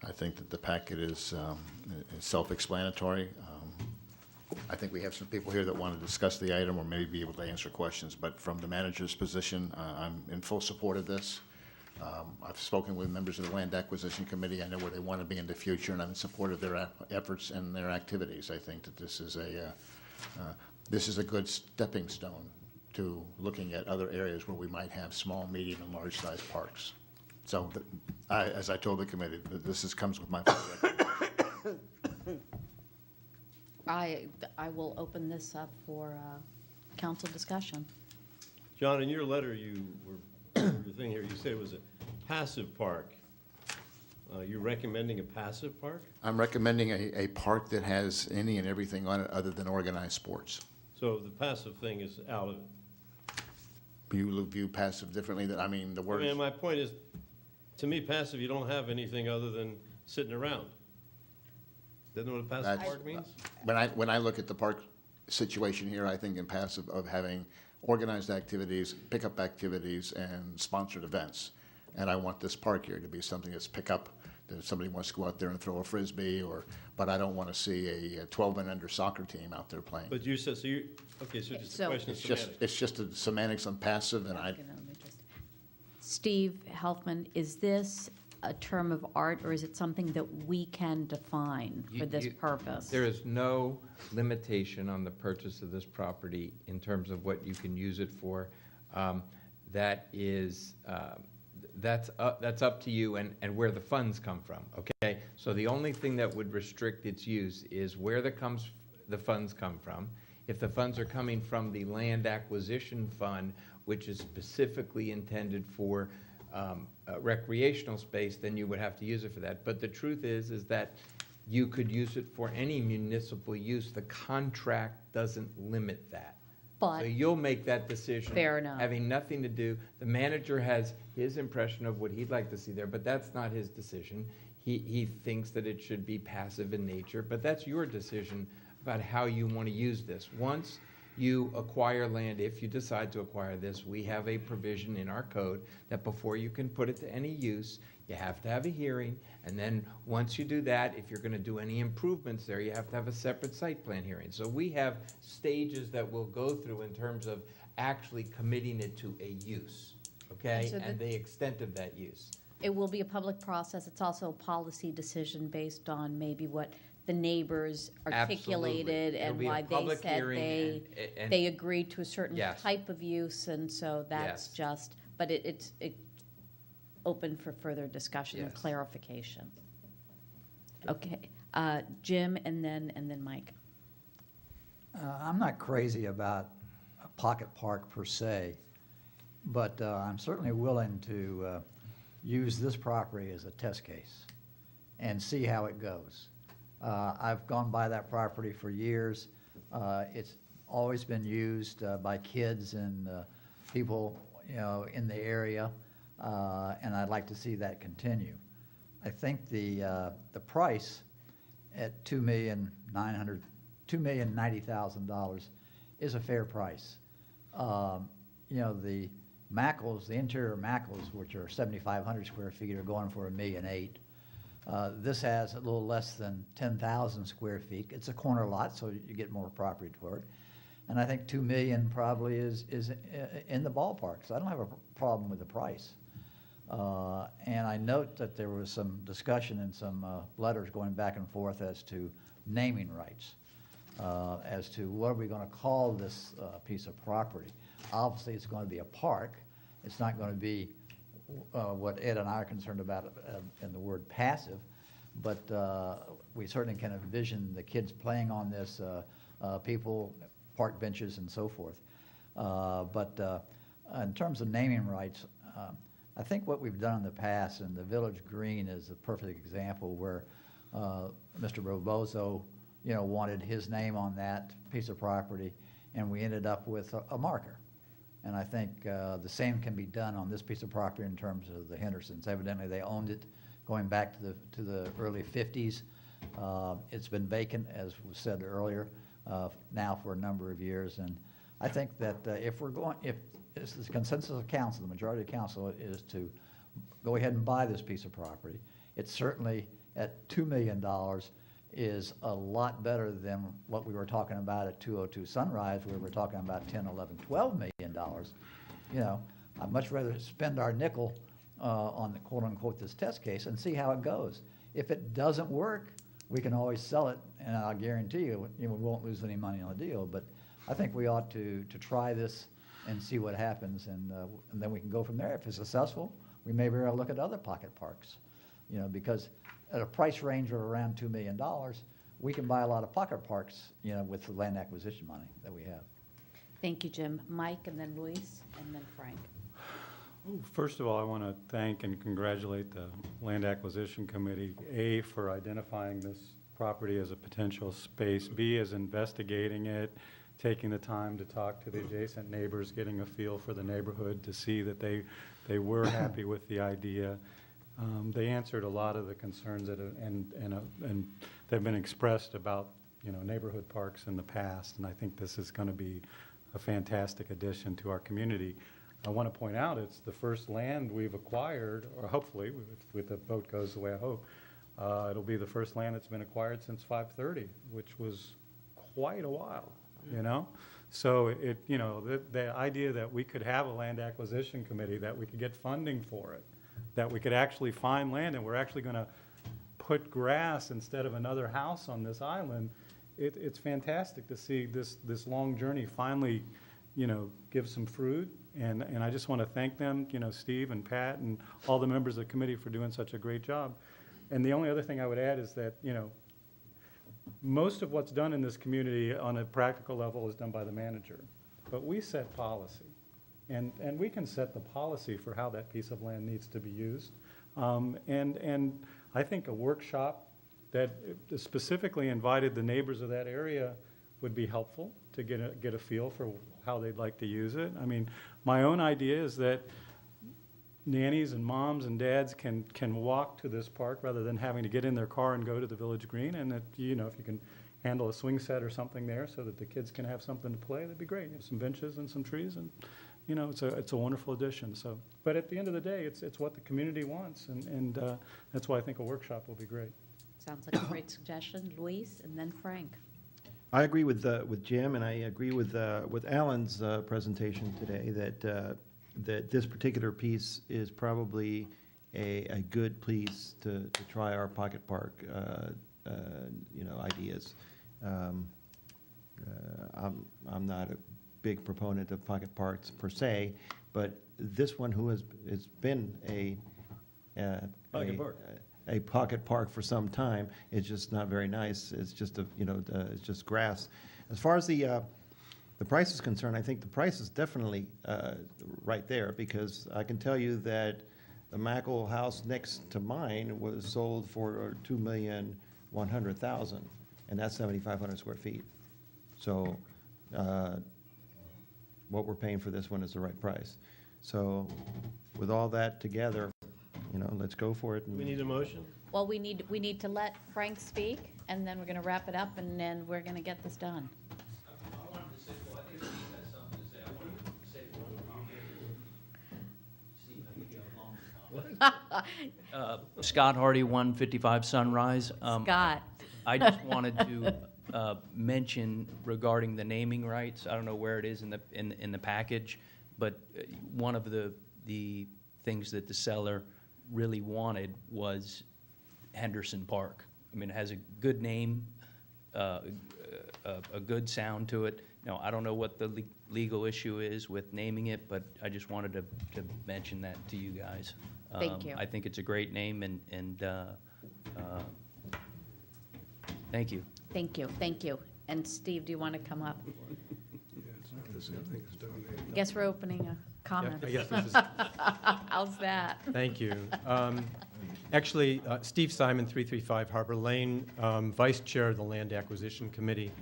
I think that the packet is self-explanatory. I think we have some people here that want to discuss the item or maybe be able to answer questions, but from the manager's position, I'm in full support of this. I've spoken with members of the Land Acquisition Committee. I know where they want to be in the future, and I'm in support of their efforts and their activities. I think that this is a good stepping stone to looking at other areas where we might have small, medium, and large-sized parks. So, as I told the committee, comes with my full record. I will open this up for council discussion. John, in your letter, your thing here, you said it was a passive park. You're recommending a passive park? I'm recommending a park that has any and everything on it other than organized sports. So the passive thing is out of it. You view passive differently than, the word. I mean, my point is, to me, passive, you don't have anything other than sitting around. Doesn't know what a passive park means? When I look at the park situation here, I think in passive of having organized activities, pickup activities, and sponsored events. And I want this park here to be something that's pickup, that if somebody wants to go out there and throw a Frisbee, but I don't want to see a 12 and under soccer team out there playing. But you said, okay, so just a question of semantics. It's just the semantics on passive, and Steve Helfman, is this a term of art, or is it something that we can define for this purpose? There is no limitation on the purchase of this property in terms of what you can use it for. That's up to you and where the funds come from, okay? So the only thing that would restrict its use is where the funds come from. If the funds are coming from the Land Acquisition Fund, which is specifically intended for recreational space, then you would have to use it for that. But the truth is that you could use it for any municipal use. The contract doesn't limit that. But so you'll make that decision. Fair enough. Having nothing to do. The manager has his impression of what he'd like to see there, but that's not his decision. He thinks that it should be passive in nature, but that's your decision about how you want to use this. Once you acquire land, if you decide to acquire this, we have a provision in our code that before you can put it to any use, you have to have a hearing, and then once you do that, if you're going to do any improvements there, you have to have a separate site plan hearing. So we have stages that we'll go through in terms of actually committing it to a use, okay, So and the extent of that use. It will be a public process. It's also a policy decision based on maybe what the neighbors articulated Absolutely. It'll and be a why they public said hearing and they agreed to a certain Yes. type of use, and so that's Yes. just, but it's open for further discussion and Yes. clarification. Okay, Jim and then Mike. I'm not crazy about a pocket park per se, but I'm certainly willing to use this property as a test case and see how it goes. I've gone by that property for years. It's always been used by kids and people, in the area, and I'd like to see that continue. I think the price at $2,090,000 is a fair price. The Mackles, the interior Mackles, which are 7,500 square feet, are going for $1.8 million. This has a little less than 10,000 square feet. It's a corner lot, so you get more property for it. And I think $2 million probably is in the ballpark, so I don't have a problem with the price. And I note that there was some discussion and some letters going back and forth as to naming rights, as to what are we going to call this piece of property. Obviously, it's going to be a park. It's not going to be what Ed and I are concerned about in the word passive, but we certainly can envision the kids playing on this, people, park benches and so forth. But in terms of naming rights, I think what we've done in the past, and the Village Green is a perfect example where Mr. Robozo, wanted his name on that piece of property, and we ended up with a marker. And I think the same can be done on this piece of property in terms of the Hendersons. Evidently, they owned it going back to the early 50s. It's been vacant, as was said earlier, now for a number of years. And I think that if it's the consensus of council, the majority of council is to go ahead and buy this piece of property, it's certainly at $2 million is a lot better than what we were talking about at 202 Sunrise, where we're talking about 10, 11, 12 million dollars. You know, I'd much rather spend our nickel on the quote-unquote this test case and see how it goes. If it doesn't work, we can always sell it, and I'll guarantee you, we won't lose any money on the deal. But I think we ought to try this and see what happens, and then we can go from there. If it's successful, we may very well look at other pocket parks, you know, because at a price range of around $2 million, we can buy a lot of pocket parks, you know, with the land acquisition money that we have. Thank you, Jim. Mike, and then Luis, and then Frank. First of all, I want to thank and congratulate the Land Acquisition Committee, A, for identifying this property as a potential space, B, as investigating it, taking the time to talk to the adjacent neighbors, getting a feel for the neighborhood to see that they were happy with the idea. They answered a lot of the concerns that and they've been expressed about, you know, neighborhood parks in the past, and I think this is going to be a fantastic addition to our community. I want to point out it's the first land we've acquired, or hopefully, if the vote goes the way I hope, it'll be the first land that's been acquired since 530, which was quite a while, you know? So it, you know, the idea that we could have a land acquisition committee, that we could get funding for it, that we could actually find land, and we're actually going to put grass instead of another house on this island, it's fantastic to see this long journey finally, you know, give some fruit. And I just want to thank them, you know, Steve and Pat and all the members of the committee for doing such a great job. And the only other thing I would add is that, you know, most of what's done in this community on a practical level is done by the manager. But we set policy. And we can set the policy for how that piece of land needs to be used. And I think a workshop that specifically invited the neighbors of that area would be helpful to get a feel for how they'd like to use it. I mean, my own idea is that nannies and moms and dads can walk to this park rather than having to get in their car and go to the Village Green, and that, you know, if you can handle a swing set or something there so that the kids can have something to play, that'd be great. You have some benches and some trees, and you know, it's a wonderful addition. So, but at the end of the day, it's what the community wants, and that's why I think a workshop will be great. Sounds like a great suggestion. Luis, and then Frank. I agree with Jim, and I agree with Alan's presentation today that this particular piece is probably a good piece to try our pocket park you know, ideas. I'm not a big proponent of pocket parks per se, but this one has been a pocket park for some time. It's just not very nice. It's just it's just grass. As far as the price is concerned, I think the price is definitely right there, because I can tell you that the Mackle house next to mine was sold for $2,100,000, and that's 7,500 square feet. So what we're paying for this one is the right price. So with all that together, you know, let's go for it. We need a motion? Well, we need to let Frank speak, and then we're going to wrap it up, and then we're going to get this done. I wanted to say, well, I think Steve has something to say. I wanted to say Steve, I think you have long. Scott Hardy, 155 Sunrise. Scott. I just wanted to mention regarding the naming rights. I don't know where it is in the package, but one of the things that the seller really wanted was Henderson Park. I mean, it has a good name, a good sound to it. Now, I don't know what the legal issue is with naming it, but I just wanted to mention that to you guys. Thank you. I think it's a great name, and thank you. Thank you, thank you. And Steve, do you want to come up? I guess we're opening a comment. I guess this is- How's that? Thank you. Actually, Steve Simon, 335 Harbor Lane, Vice Chair of the Land Acquisition Committee.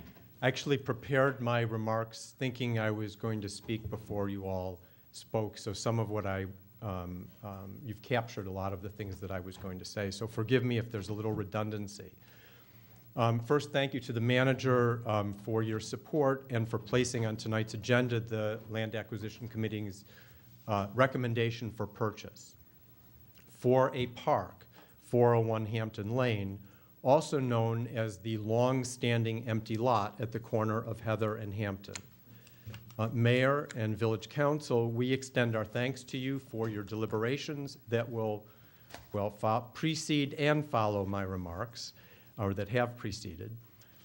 I actually prepared my remarks thinking I was going to speak before you all spoke, so some of what you've captured a lot of the things that I was going to say, so forgive me if there's a little redundancy. First, thank you to the manager for your support and for placing on tonight's agenda the Land Acquisition Committee's recommendation for purchase for a park, 401 Hampton Lane, also known as the long-standing empty lot at the corner of Heather and Hampton. Mayor and Village Council, we extend our thanks to you for your deliberations that will precede and follow my remarks, or that have preceded.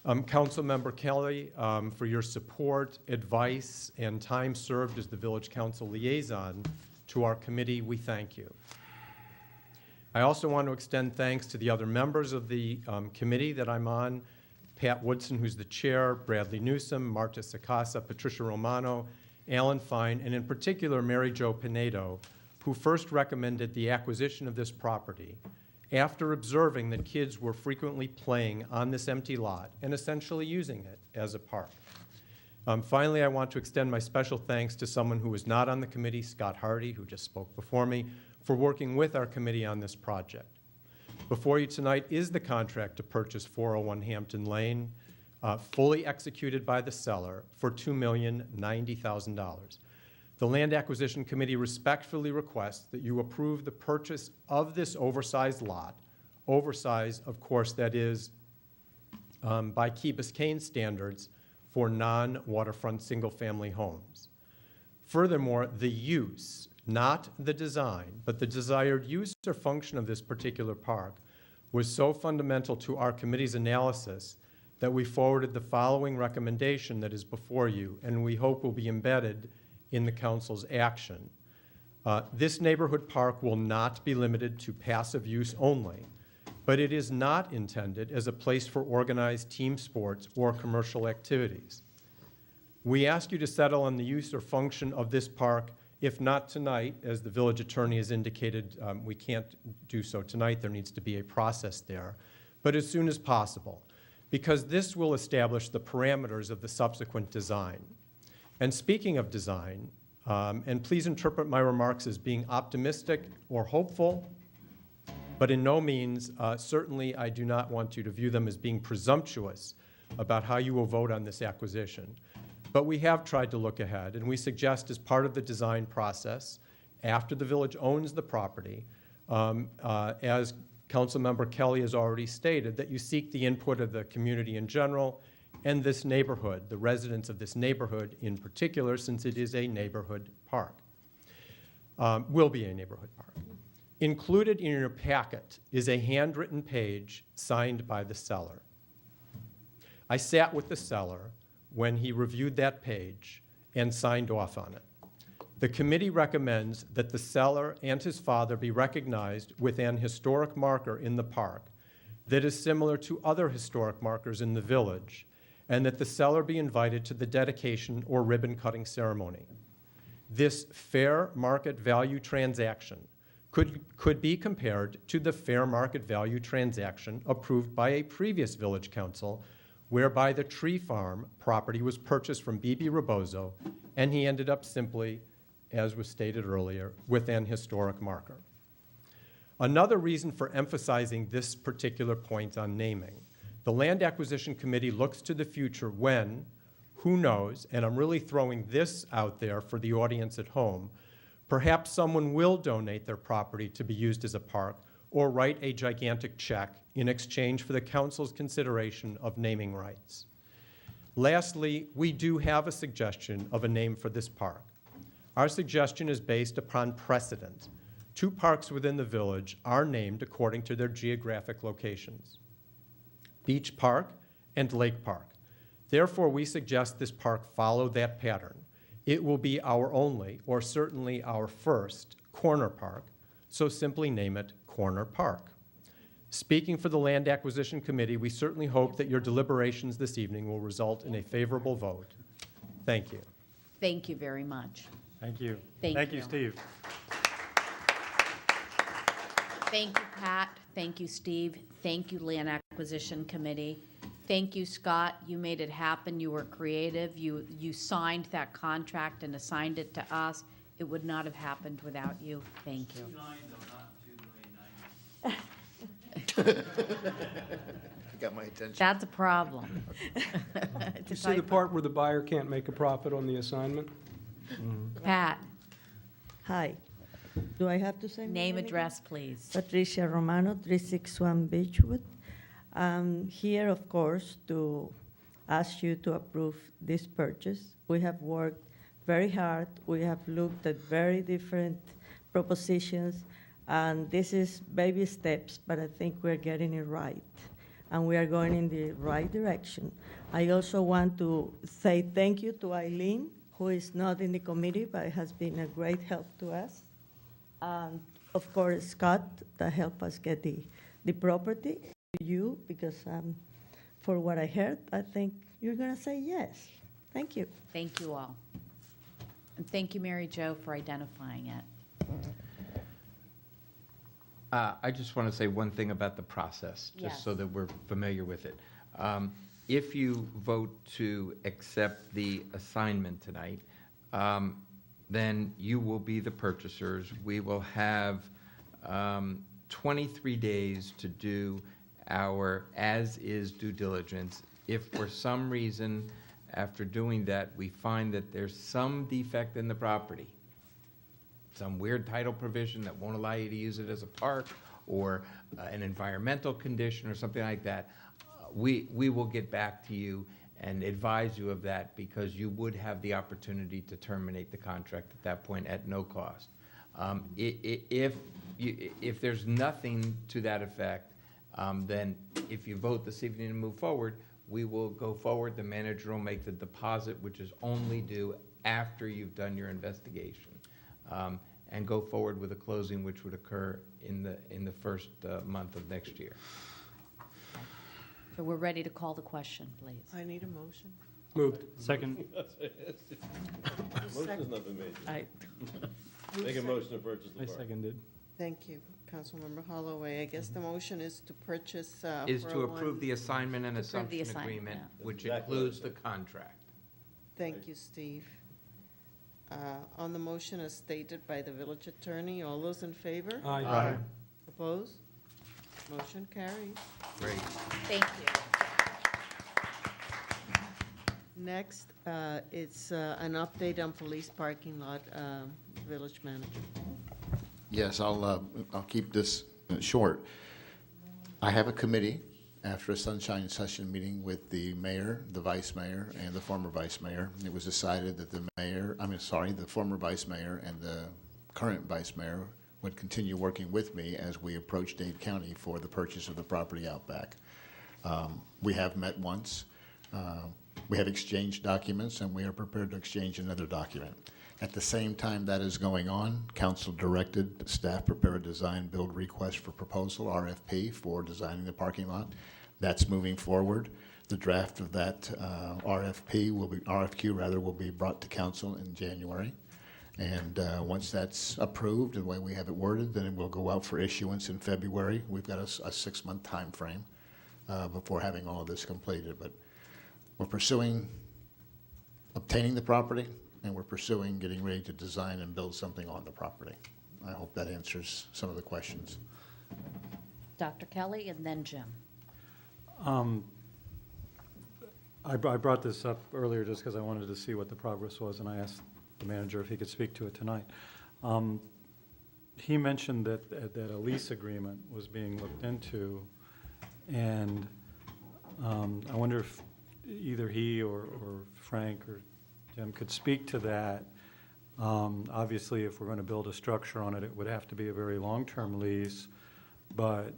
Councilmember Kelly, for your support, advice, and time served as the Village Council liaison to our committee, we thank you. I also want to extend thanks to the other members of the committee that I'm on, Pat Woodson, who's the chair, Bradley Newsom, Marta Sacasa, Patricia Romano, Alan Fine, and in particular, Mary Jo Pinedo, who first recommended the acquisition of this property after observing that kids were frequently playing on this empty lot and essentially using it as a park. Finally, I want to extend my special thanks to someone who was not on the committee, Scott Hardy, who just spoke before me, for working with our committee on this project. Before you tonight is the contract to purchase 401 Hampton Lane, fully executed by the seller for $2,090,000. The Land Acquisition Committee respectfully requests that you approve the purchase of this oversized lot. Oversized, of course, that is by Key Biscayne standards for non-waterfront single-family homes. Furthermore, the use, not the design, but the desired use or function of this particular park was so fundamental to our committee's analysis that we forwarded the following recommendation that is before you, and we hope will be embedded in the council's action. This neighborhood park will not be limited to passive use only, but it is not intended as a place for organized team sports or commercial activities. We ask you to settle on the use or function of this park. If not tonight, as the village attorney has indicated, we can't do so tonight. There needs to be a process there, but as soon as possible, because this will establish the parameters of the subsequent design. And speaking of design, and please interpret my remarks as being optimistic or hopeful, but in no means, certainly I do not want you to view them as being presumptuous about how you will vote on this acquisition. But we have tried to look ahead, and we suggest as part of the design process, after the village owns the property, as Councilmember Kelly has already stated, that you seek the input of the community in general and this neighborhood, the residents of this neighborhood in particular, since it is a neighborhood park, will be a neighborhood park. Included in your packet is a handwritten page signed by the seller. I sat with the seller when he reviewed that page and signed off on it. The committee recommends that the seller and his father be recognized with an historic marker in the park that is similar to other historic markers in the village, and that the seller be invited to the dedication or ribbon-cutting ceremony. This fair market value transaction could be compared to the fair market value transaction approved by a previous village council, whereby the tree farm property was purchased from B.B. Rebozo, and he ended up simply, as was stated earlier, with an historic marker. Another reason for emphasizing this particular point on naming, the Land Acquisition Committee looks to the future when, who knows, and I'm really throwing this out there for the audience at home, perhaps someone will donate their property to be used as a park or write a gigantic check in exchange for the council's consideration of naming rights. Lastly, we do have a suggestion of a name for this park. Our suggestion is based upon precedent. 2 parks within the village are named according to their geographic locations: Beach Park and Lake Park. Therefore, we suggest this park follow that pattern. It will be our only, or certainly our first, corner park, so simply name it Corner Park. Speaking for the Land Acquisition Committee, we certainly hope that your deliberations this evening will result in a favorable vote. Thank you. Thank you very much. Thank you. Thank you. Steve. Thank you, Pat. Thank you, Steve. Thank you, Land Acquisition Committee. Thank you, Scott. You made it happen. You were creative. You signed that contract and assigned it to us. It would not have happened without you. Thank you. Got my attention. That's a problem. You see the part where the buyer can't make a profit on the assignment? Pat, Hi. Do I have to say my name, again? address, please. Patricia Romano, 361 Beechwood. I'm here, of course, to ask you to approve this purchase. We have worked very hard. We have looked at very different propositions, and this is baby steps, but I think we're getting it right, and we are going in the right direction. I also want to say thank you to Eileen, who is not in the committee, but has been a great help to us. And of course, Scott, that helped us get the property to you, because for what I heard, I think you're going to say yes. Thank you. Thank you all. And thank you, Mary Jo, for identifying it. I just want to say one thing about the process, just so Yes. that we're familiar with it. If you vote to accept the assignment tonight, then you will be the purchasers. We will have 23 days to do our as-is due diligence. If for some reason, after doing that, we find that there's some defect in the property, some weird title provision that won't allow you to use it as a park, or an environmental condition or something like that, we will get back to you and advise you of that, because you would have the opportunity to terminate the contract at that point at no cost. If there's nothing to that effect, then if you vote this evening to move forward, we will go forward. The manager will make the deposit, which is only due after you've done your investigation, and go forward with a closing, which would occur in the first month of next year. So we're ready to call the question, please. I need a motion. Moved. Second. Motion's not been made. I- Make a motion to purchase the I park. seconded. Thank you, Councilmember Holloway. I guess the motion is to purchase. Is to approve the assignment and To approve the assumption assignment, agreement, yeah. which Exactly. includes the contract. Thank you, Steve. On the motion as stated by the village attorney, all those in favor? Aye. Opposed? Motion carries. Great. Thank you. Next, it's an update on police parking lot, village manager. Yes, I'll keep this short. I have a committee after a sunshine session meeting with the mayor, the vice mayor, and the former vice mayor. It was decided that the former vice mayor and the current vice mayor would continue working with me as we approach Dade County for the purchase of the property out back. We have met once. We have exchanged documents, and we are prepared to exchange another document. At the same time that is going on, council directed staff prepare a design build request for proposal, RFP, for designing the parking lot. That's moving forward. The draft of that RFQ will be brought to council in January. And once that's approved, the way we have it worded, then it will go out for issuance in February. We've got a 6-month time frame before having all of this completed. But we're pursuing obtaining the property, and we're pursuing getting ready to design and build something on the property. I hope that answers some of the questions. Dr. Kelly and then Jim. I brought this up earlier just because I wanted to see what the progress was, and I asked the manager if he could speak to it tonight. He mentioned that a lease agreement was being looked into, and I wonder if either he or Frank or Jim could speak to that. Obviously, if we're going to build a structure on it, it would have to be a very long-term lease, but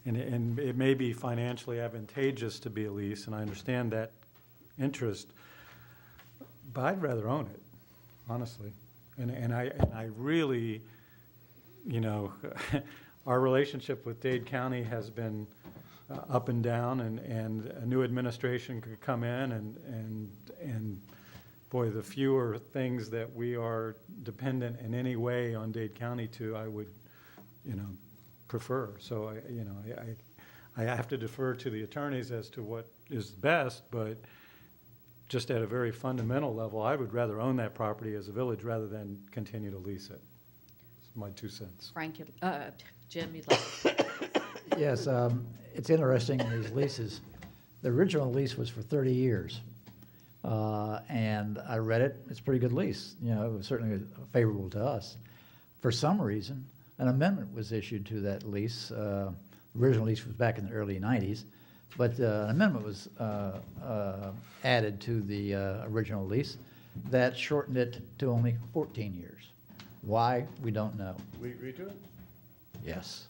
and it may be financially advantageous to be a lease, and I understand that interest, but I'd rather own it, honestly. And I really, our relationship with Dade County has been up and down, and a new administration could come in, and boy, the fewer things that we are dependent in any way on Dade County to, I would, prefer. So I have to defer to the attorneys as to what is best, but just at a very fundamental level, I would rather own that property as a village rather than continue to lease it. It's my 2 cents. Frank, Jim, you'd like? Yes, it's interesting in these leases. The original lease was for 30 years. And I read it. It's a pretty good lease. You know, it was certainly favorable to us. For some reason, an amendment was issued to that lease. The original lease was back in the early 90s, but an amendment was added to the original lease that shortened it to only 14 years. Why, we don't know. We agree to it? Yes.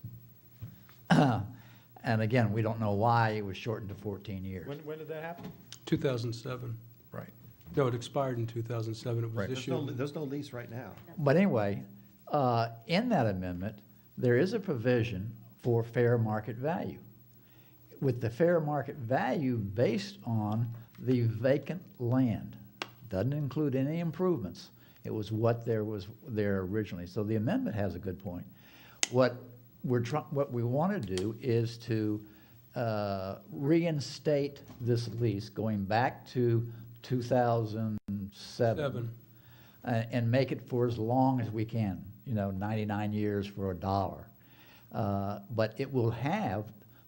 And again, we don't know why it was shortened to 14 years. When did that happen? 2007. Right. No, it expired in 2007. It was issued. There's no lease right now. But anyway, in that amendment, there is a provision for fair market value. With the fair market value based on the vacant land. Doesn't include any improvements. It was what there was there originally. So the amendment has a good point. What we want to do is to reinstate this lease going back to 2007 and make it for as long as we can, 99 years for $1. But it will have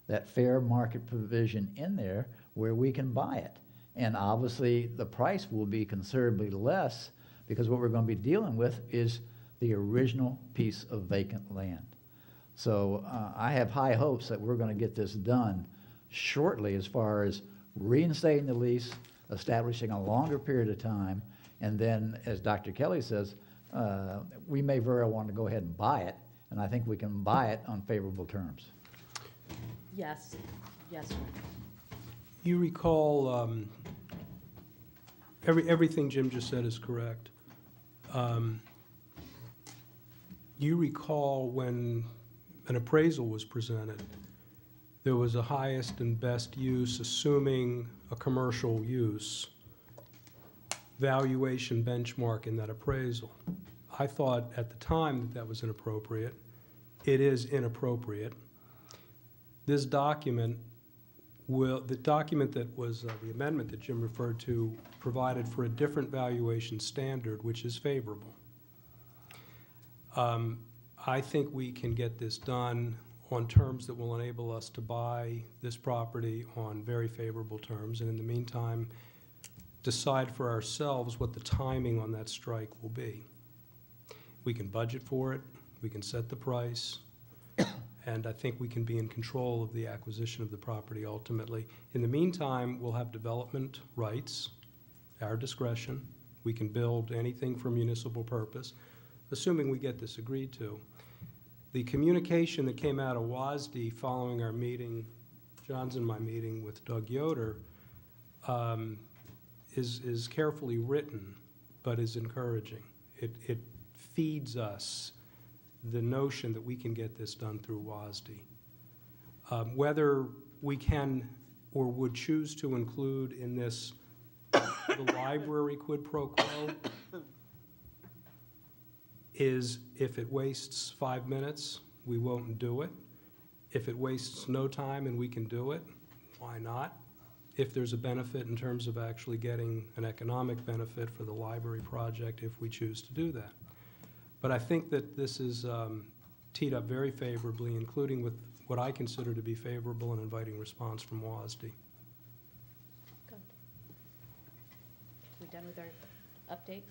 that fair market provision in there where we can buy it. And obviously the price will be considerably less because what we're going to be dealing with is the original piece of vacant land. So I have high hopes that we're going to get this done shortly as far as reinstating the lease, establishing a longer period of time, and then, as Dr. Kelly says, we may very well want to go ahead and buy it, and I think we can buy it on favorable terms. Yes. Yes, sir. You recall, everything Jim just said is correct. You recall when an appraisal was presented, there was a highest and best use, assuming a commercial use, valuation benchmark in that appraisal. I thought at the time that that was inappropriate. It is inappropriate. This document the document that was the amendment that Jim referred to provided for a different valuation standard, which is favorable. I think we can get this done on terms that will enable us to buy this property on very favorable terms, and in the meantime, decide for ourselves what the timing on that strike will be. We can budget for it, we can set the price, and I think we can be in control of the acquisition of the property ultimately. In the meantime, we'll have development rights, our discretion. We can build anything for municipal purpose, assuming we get this agreed to. The communication that came out of WASD following our meeting, John's and my meeting with Doug Yoder, is carefully written, but is encouraging. It feeds us the notion that we can get this done through WASD. Whether we can or would choose to include in this the library quid pro quo is if it wastes 5 minutes, we won't do it. If it wastes no time and we can do it, why not? If there's a benefit in terms of actually getting an economic benefit for the library project, if we choose to do that. But I think that this is teed up very favorably, including with what I consider to be favorable and inviting response from WASD. Good. We done with our update?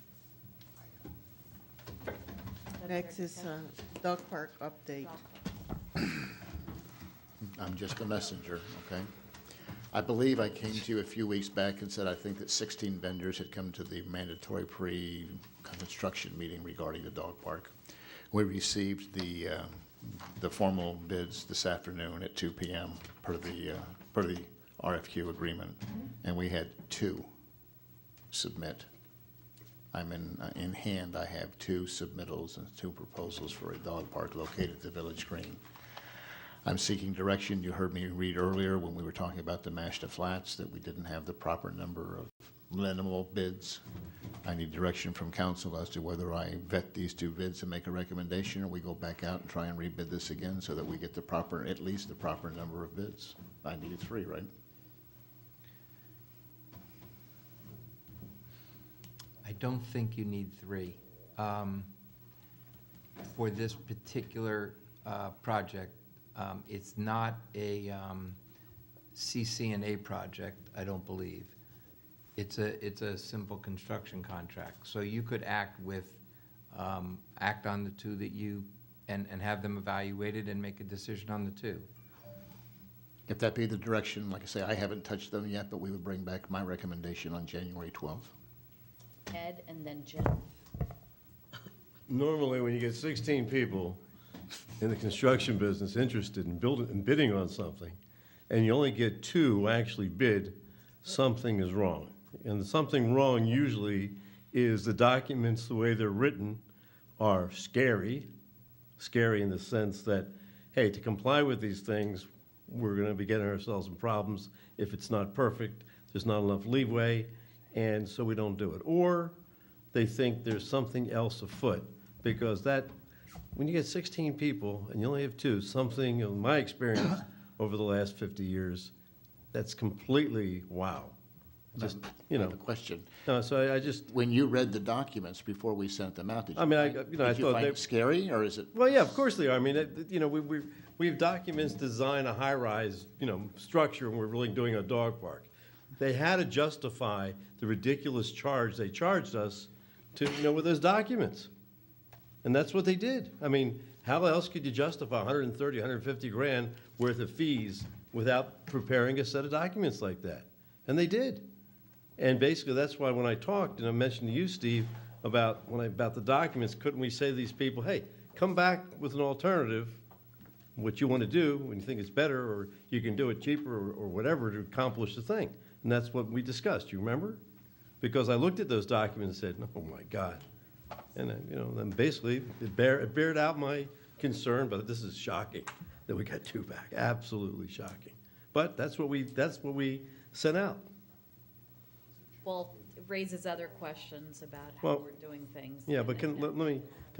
Next is dog park update. I'm just a messenger, okay? I believe I came to you a few weeks back and said I think that 16 vendors had come to the mandatory pre-construction meeting regarding the dog park. We received the formal bids this afternoon at 2 p.m. per the RFQ agreement, and we had 2 submit. I'm in hand, I have 2 submittals and 2 proposals for a dog park located at the Village Green. I'm seeking direction. You heard me read earlier when we were talking about the Mashta Flats that we didn't have the proper number of minimal bids. I need direction from council as to whether I vet these two bids and make a recommendation, or we go back out and try and rebid this again so that we get the proper, at least the proper number of bids. I needed 3, right? I don't think you need 3. For this particular project, it's not a CC&A project, I don't believe. It's a simple construction contract. So you could act on the 2 that you, and have them evaluated and make a decision on the 2. If that be the direction, like I say, I haven't touched them yet, but we would bring back my recommendation on January 12th. Ed and then Jim. Normally, when you get 16 people in the construction business interested in building and bidding on something, and you only get 2 who actually bid, something is wrong. And the something wrong usually is the documents, the way they're written, are scary in the sense that, hey, to comply with these things, we're going to be getting ourselves in problems. If it's not perfect, there's not enough leeway, and so we don't do it. Or they think there's something else afoot, because that, when you get 16 people and you only have 2, something, in my experience over the last 50 years, that's completely wow. Just, you know. I have a question. No, so I just. When you read the documents before we sent them out, did you I mean, find, I did you thought find they. it scary, or is it? Well, yeah, of course they are. I mean, we have documents to design a high-rise, structure, and we're really doing a dog park. They had to justify the ridiculous charge they charged us to, with those documents. And that's what they did. I mean, how else could you justify 130, 150 grand worth of fees without preparing a set of documents like that? And they did. And basically, that's why when I talked, and I mentioned to you, Steve, about the documents, couldn't we say to these people, hey, come back with an alternative, what you want to do when you think it's better, or you can do it cheaper, or whatever to accomplish the thing. And that's what we discussed, you remember? Because I looked at those documents and said, oh my God. And then basically it bared out my concern, but this is shocking that we got 2 back, absolutely shocking. But that's what we sent out. Well, it raises other questions about how Well, we're doing things. Yeah, but can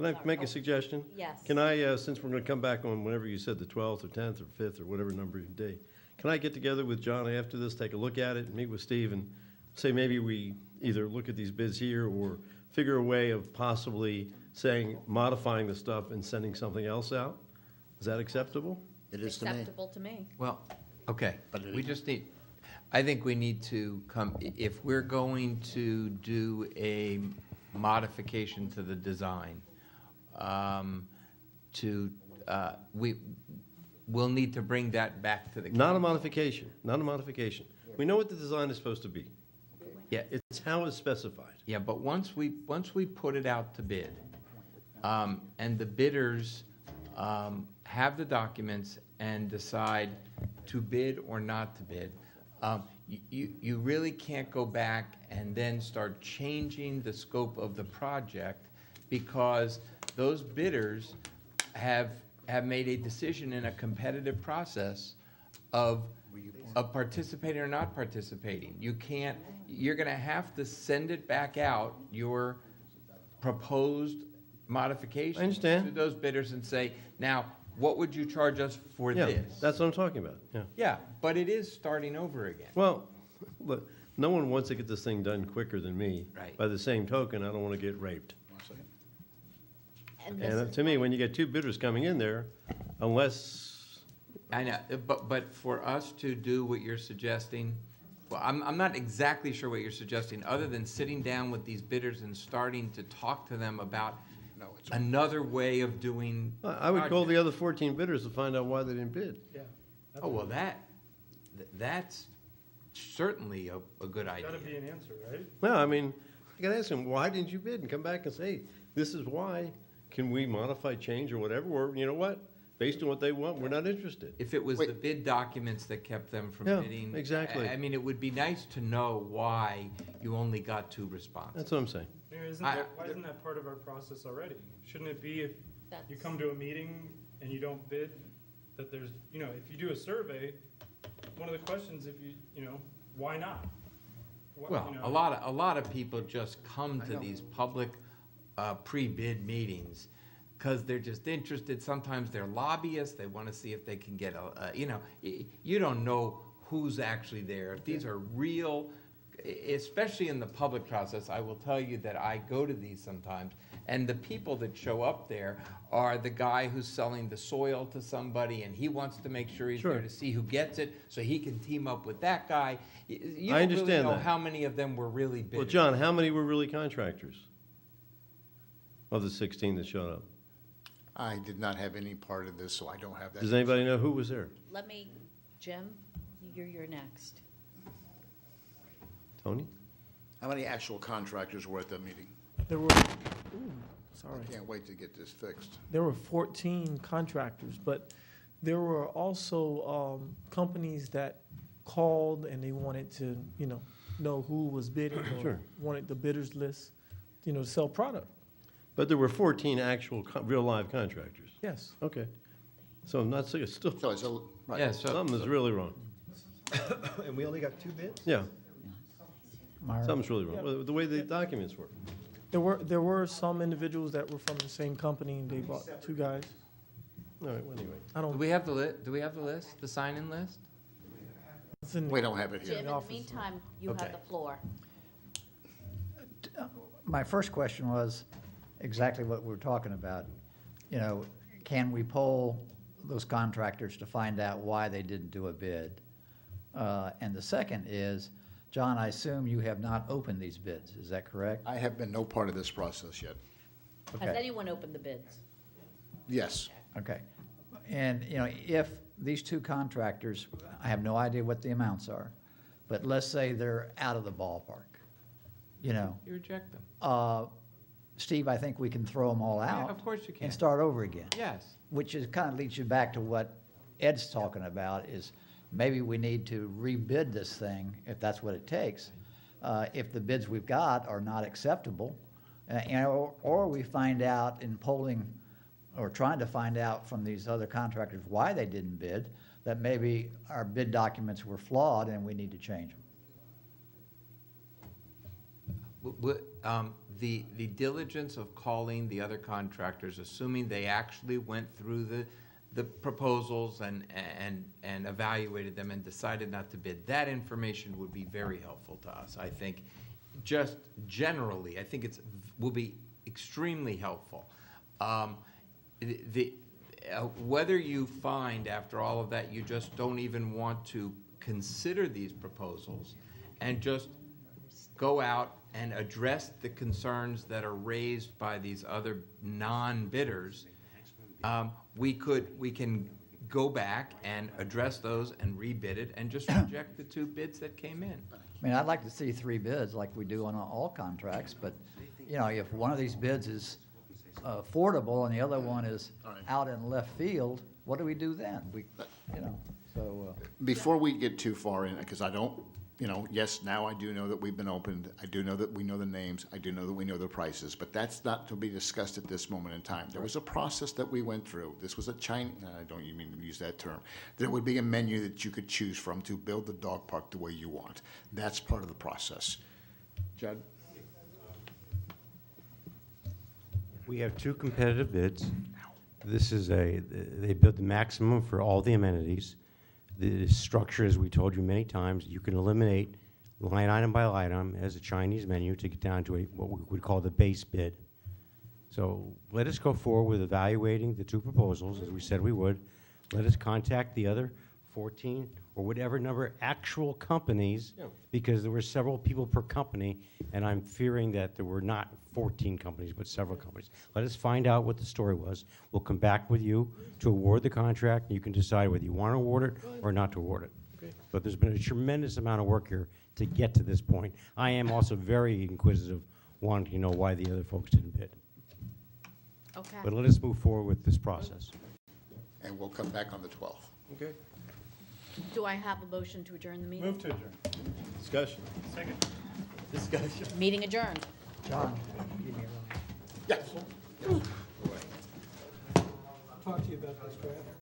I make a suggestion? Yes. Can I, since we're going to come back on whenever you said the 12th or 10th or 5th or whatever number of day, can I get together with John after this, take a look at it, and meet with Steve, and say maybe we either look at these bids here or figure a way of possibly modifying the stuff and sending something else out? Is that acceptable? It is to me. Acceptable to me. Well, okay, I think we need to if we're going to do a modification to the design, we'll need to bring that back to the. Not a modification. We know what the design is supposed to be. Yeah. It's how it's specified. Yeah, but once we put it out to bid, and the bidders have the documents and decide to bid or not to bid, you really can't go back and then start changing the scope of the project, because those bidders have made a decision in a competitive process of participating or not participating. You're going to have to send it back out, your proposed modification. I understand. To those bidders and say, now, what would you charge us for Yeah, this? that's what I'm talking about, yeah. Yeah, but it is starting over again. Well, look, no one wants to get this thing done quicker than me. Right. By the same token, I don't want to get raped. And this And is to me, when you get 2 bidders coming in there, unless, I know, but for us to do what you're suggesting, well, I'm not exactly sure what you're suggesting, other than sitting down with these bidders and starting to talk to them about another way of doing. I would call the other 14 bidders to find out why they didn't bid. Yeah. Oh, well, that's certainly a good idea. Gotta be an answer, right? No, I mean, I gotta ask them, why didn't you bid? And come back and say, hey, this is why. Can we modify, change, or whatever? Or, you know what? Based on what they want, we're not interested. If it was the bid documents that kept them from Yeah, bidding. exactly. I mean, it would be nice to know why you only got 2 responses. That's what I'm saying. Why isn't that part of our process already? Shouldn't it be if you come to a meeting and you don't bid, that there's, if you do a survey, one of the questions, why not? Well, a lot of people just come to these public pre-bid meetings because they're just interested. Sometimes they're lobbyists. They want to see if they can get you don't know who's actually there. If these are real, especially in the public process, I will tell you that I go to these sometimes, and the people that show up there are the guy who's selling the soil to somebody, and he wants to make sure he's there to see who gets it, so he can team up with that guy. You don't really know how many of them were really bidders. Well, John, how many were really contractors of the 16 that showed up? I did not have any part of this, so I don't have that. Does anybody know who was there? Let me, Jim, you're next. Tony? How many actual contractors were at that meeting? There were, sorry. I can't wait to get this fixed. There were 14 contractors, but there were also companies that called and they wanted to, know who was bidding or wanted the bidders list, to sell product. But there were 14 actual real live contractors. Yes. Okay. So I'm not saying it's still. Right. Yeah, so something's really wrong. And we only got 2 bids? Yeah. Something's really wrong. Well, the way the documents work. There were some individuals that were from the same company and they bought 2 guys. All right, well, anyway. Do we have the list? Do we have the list? The sign-in list? We don't have it here. Jim, in the meantime, you have the floor. My first question was exactly what we're talking about. Can we poll those contractors to find out why they didn't do a bid? And the second is, John, I assume you have not opened these bids, is that correct? I have been no part of this process yet. Okay. Has anyone opened the bids? Yes. Okay. And, if these 2 contractors, I have no idea what the amounts are, but let's say they're out of the ballpark, You reject them. Steve, I think we can throw them all out. Yeah, of course you can. And start over again. Yes. Which is, kind of leads you back to what Ed's talking about, is maybe we need to rebid this thing, if that's what it takes, if the bids we've got are not acceptable, or we find out in polling, or trying to find out from these other contractors why they didn't bid, that maybe our bid documents were flawed and we need to change them. The diligence of calling the other contractors, assuming they actually went through the proposals and evaluated them and decided not to bid, that information would be very helpful to us. I think just generally, I think will be extremely helpful. Whether you find after all of that you just don't even want to consider these proposals and just go out and address the concerns that are raised by these other non-bidders, we can go back and address those and rebid it and just reject the 2 bids that came in. I mean, I'd like to see 3 bids like we do on all contracts, but, if one of these bids is affordable and the other one is out in left field, what do we do then? Before we get too far in, because I don't, yes, now I do know that we've been opened. I do know that we know the names. I do know that we know the prices, but that's not to be discussed at this moment in time. There was a process that we went through. This was a Chinese, I don't even mean to use that term. There would be a menu that you could choose from to build the dog park the way you want. That's part of the process. Judd? We have 2 competitive bids. They bid the maximum for all the amenities. The structure, as we told you many times, you can eliminate line item by line item as a Chinese menu to get down to what we would call the base bid. So let us go forward with evaluating the 2 proposals, as we said we would. Let us contact the other 14 or whatever number actual companies, because there were several people per company, and I'm fearing that there were not 14 companies, but several companies. Let us find out what the story was. We'll come back with you to award the contract, and you can decide whether you want to award it or not to award it. Okay. But there's been a tremendous amount of work here to get to this point. I am also very inquisitive, wanting to know why the other folks didn't bid. Okay. But let us move forward with this process. And we'll come back on the 12th. Okay. Do I have a motion to adjourn the meeting? Move to adjourn. Discussion. Second. Discussion. Meeting adjourned. John, give me a run. Yes. Talk to you about this draft.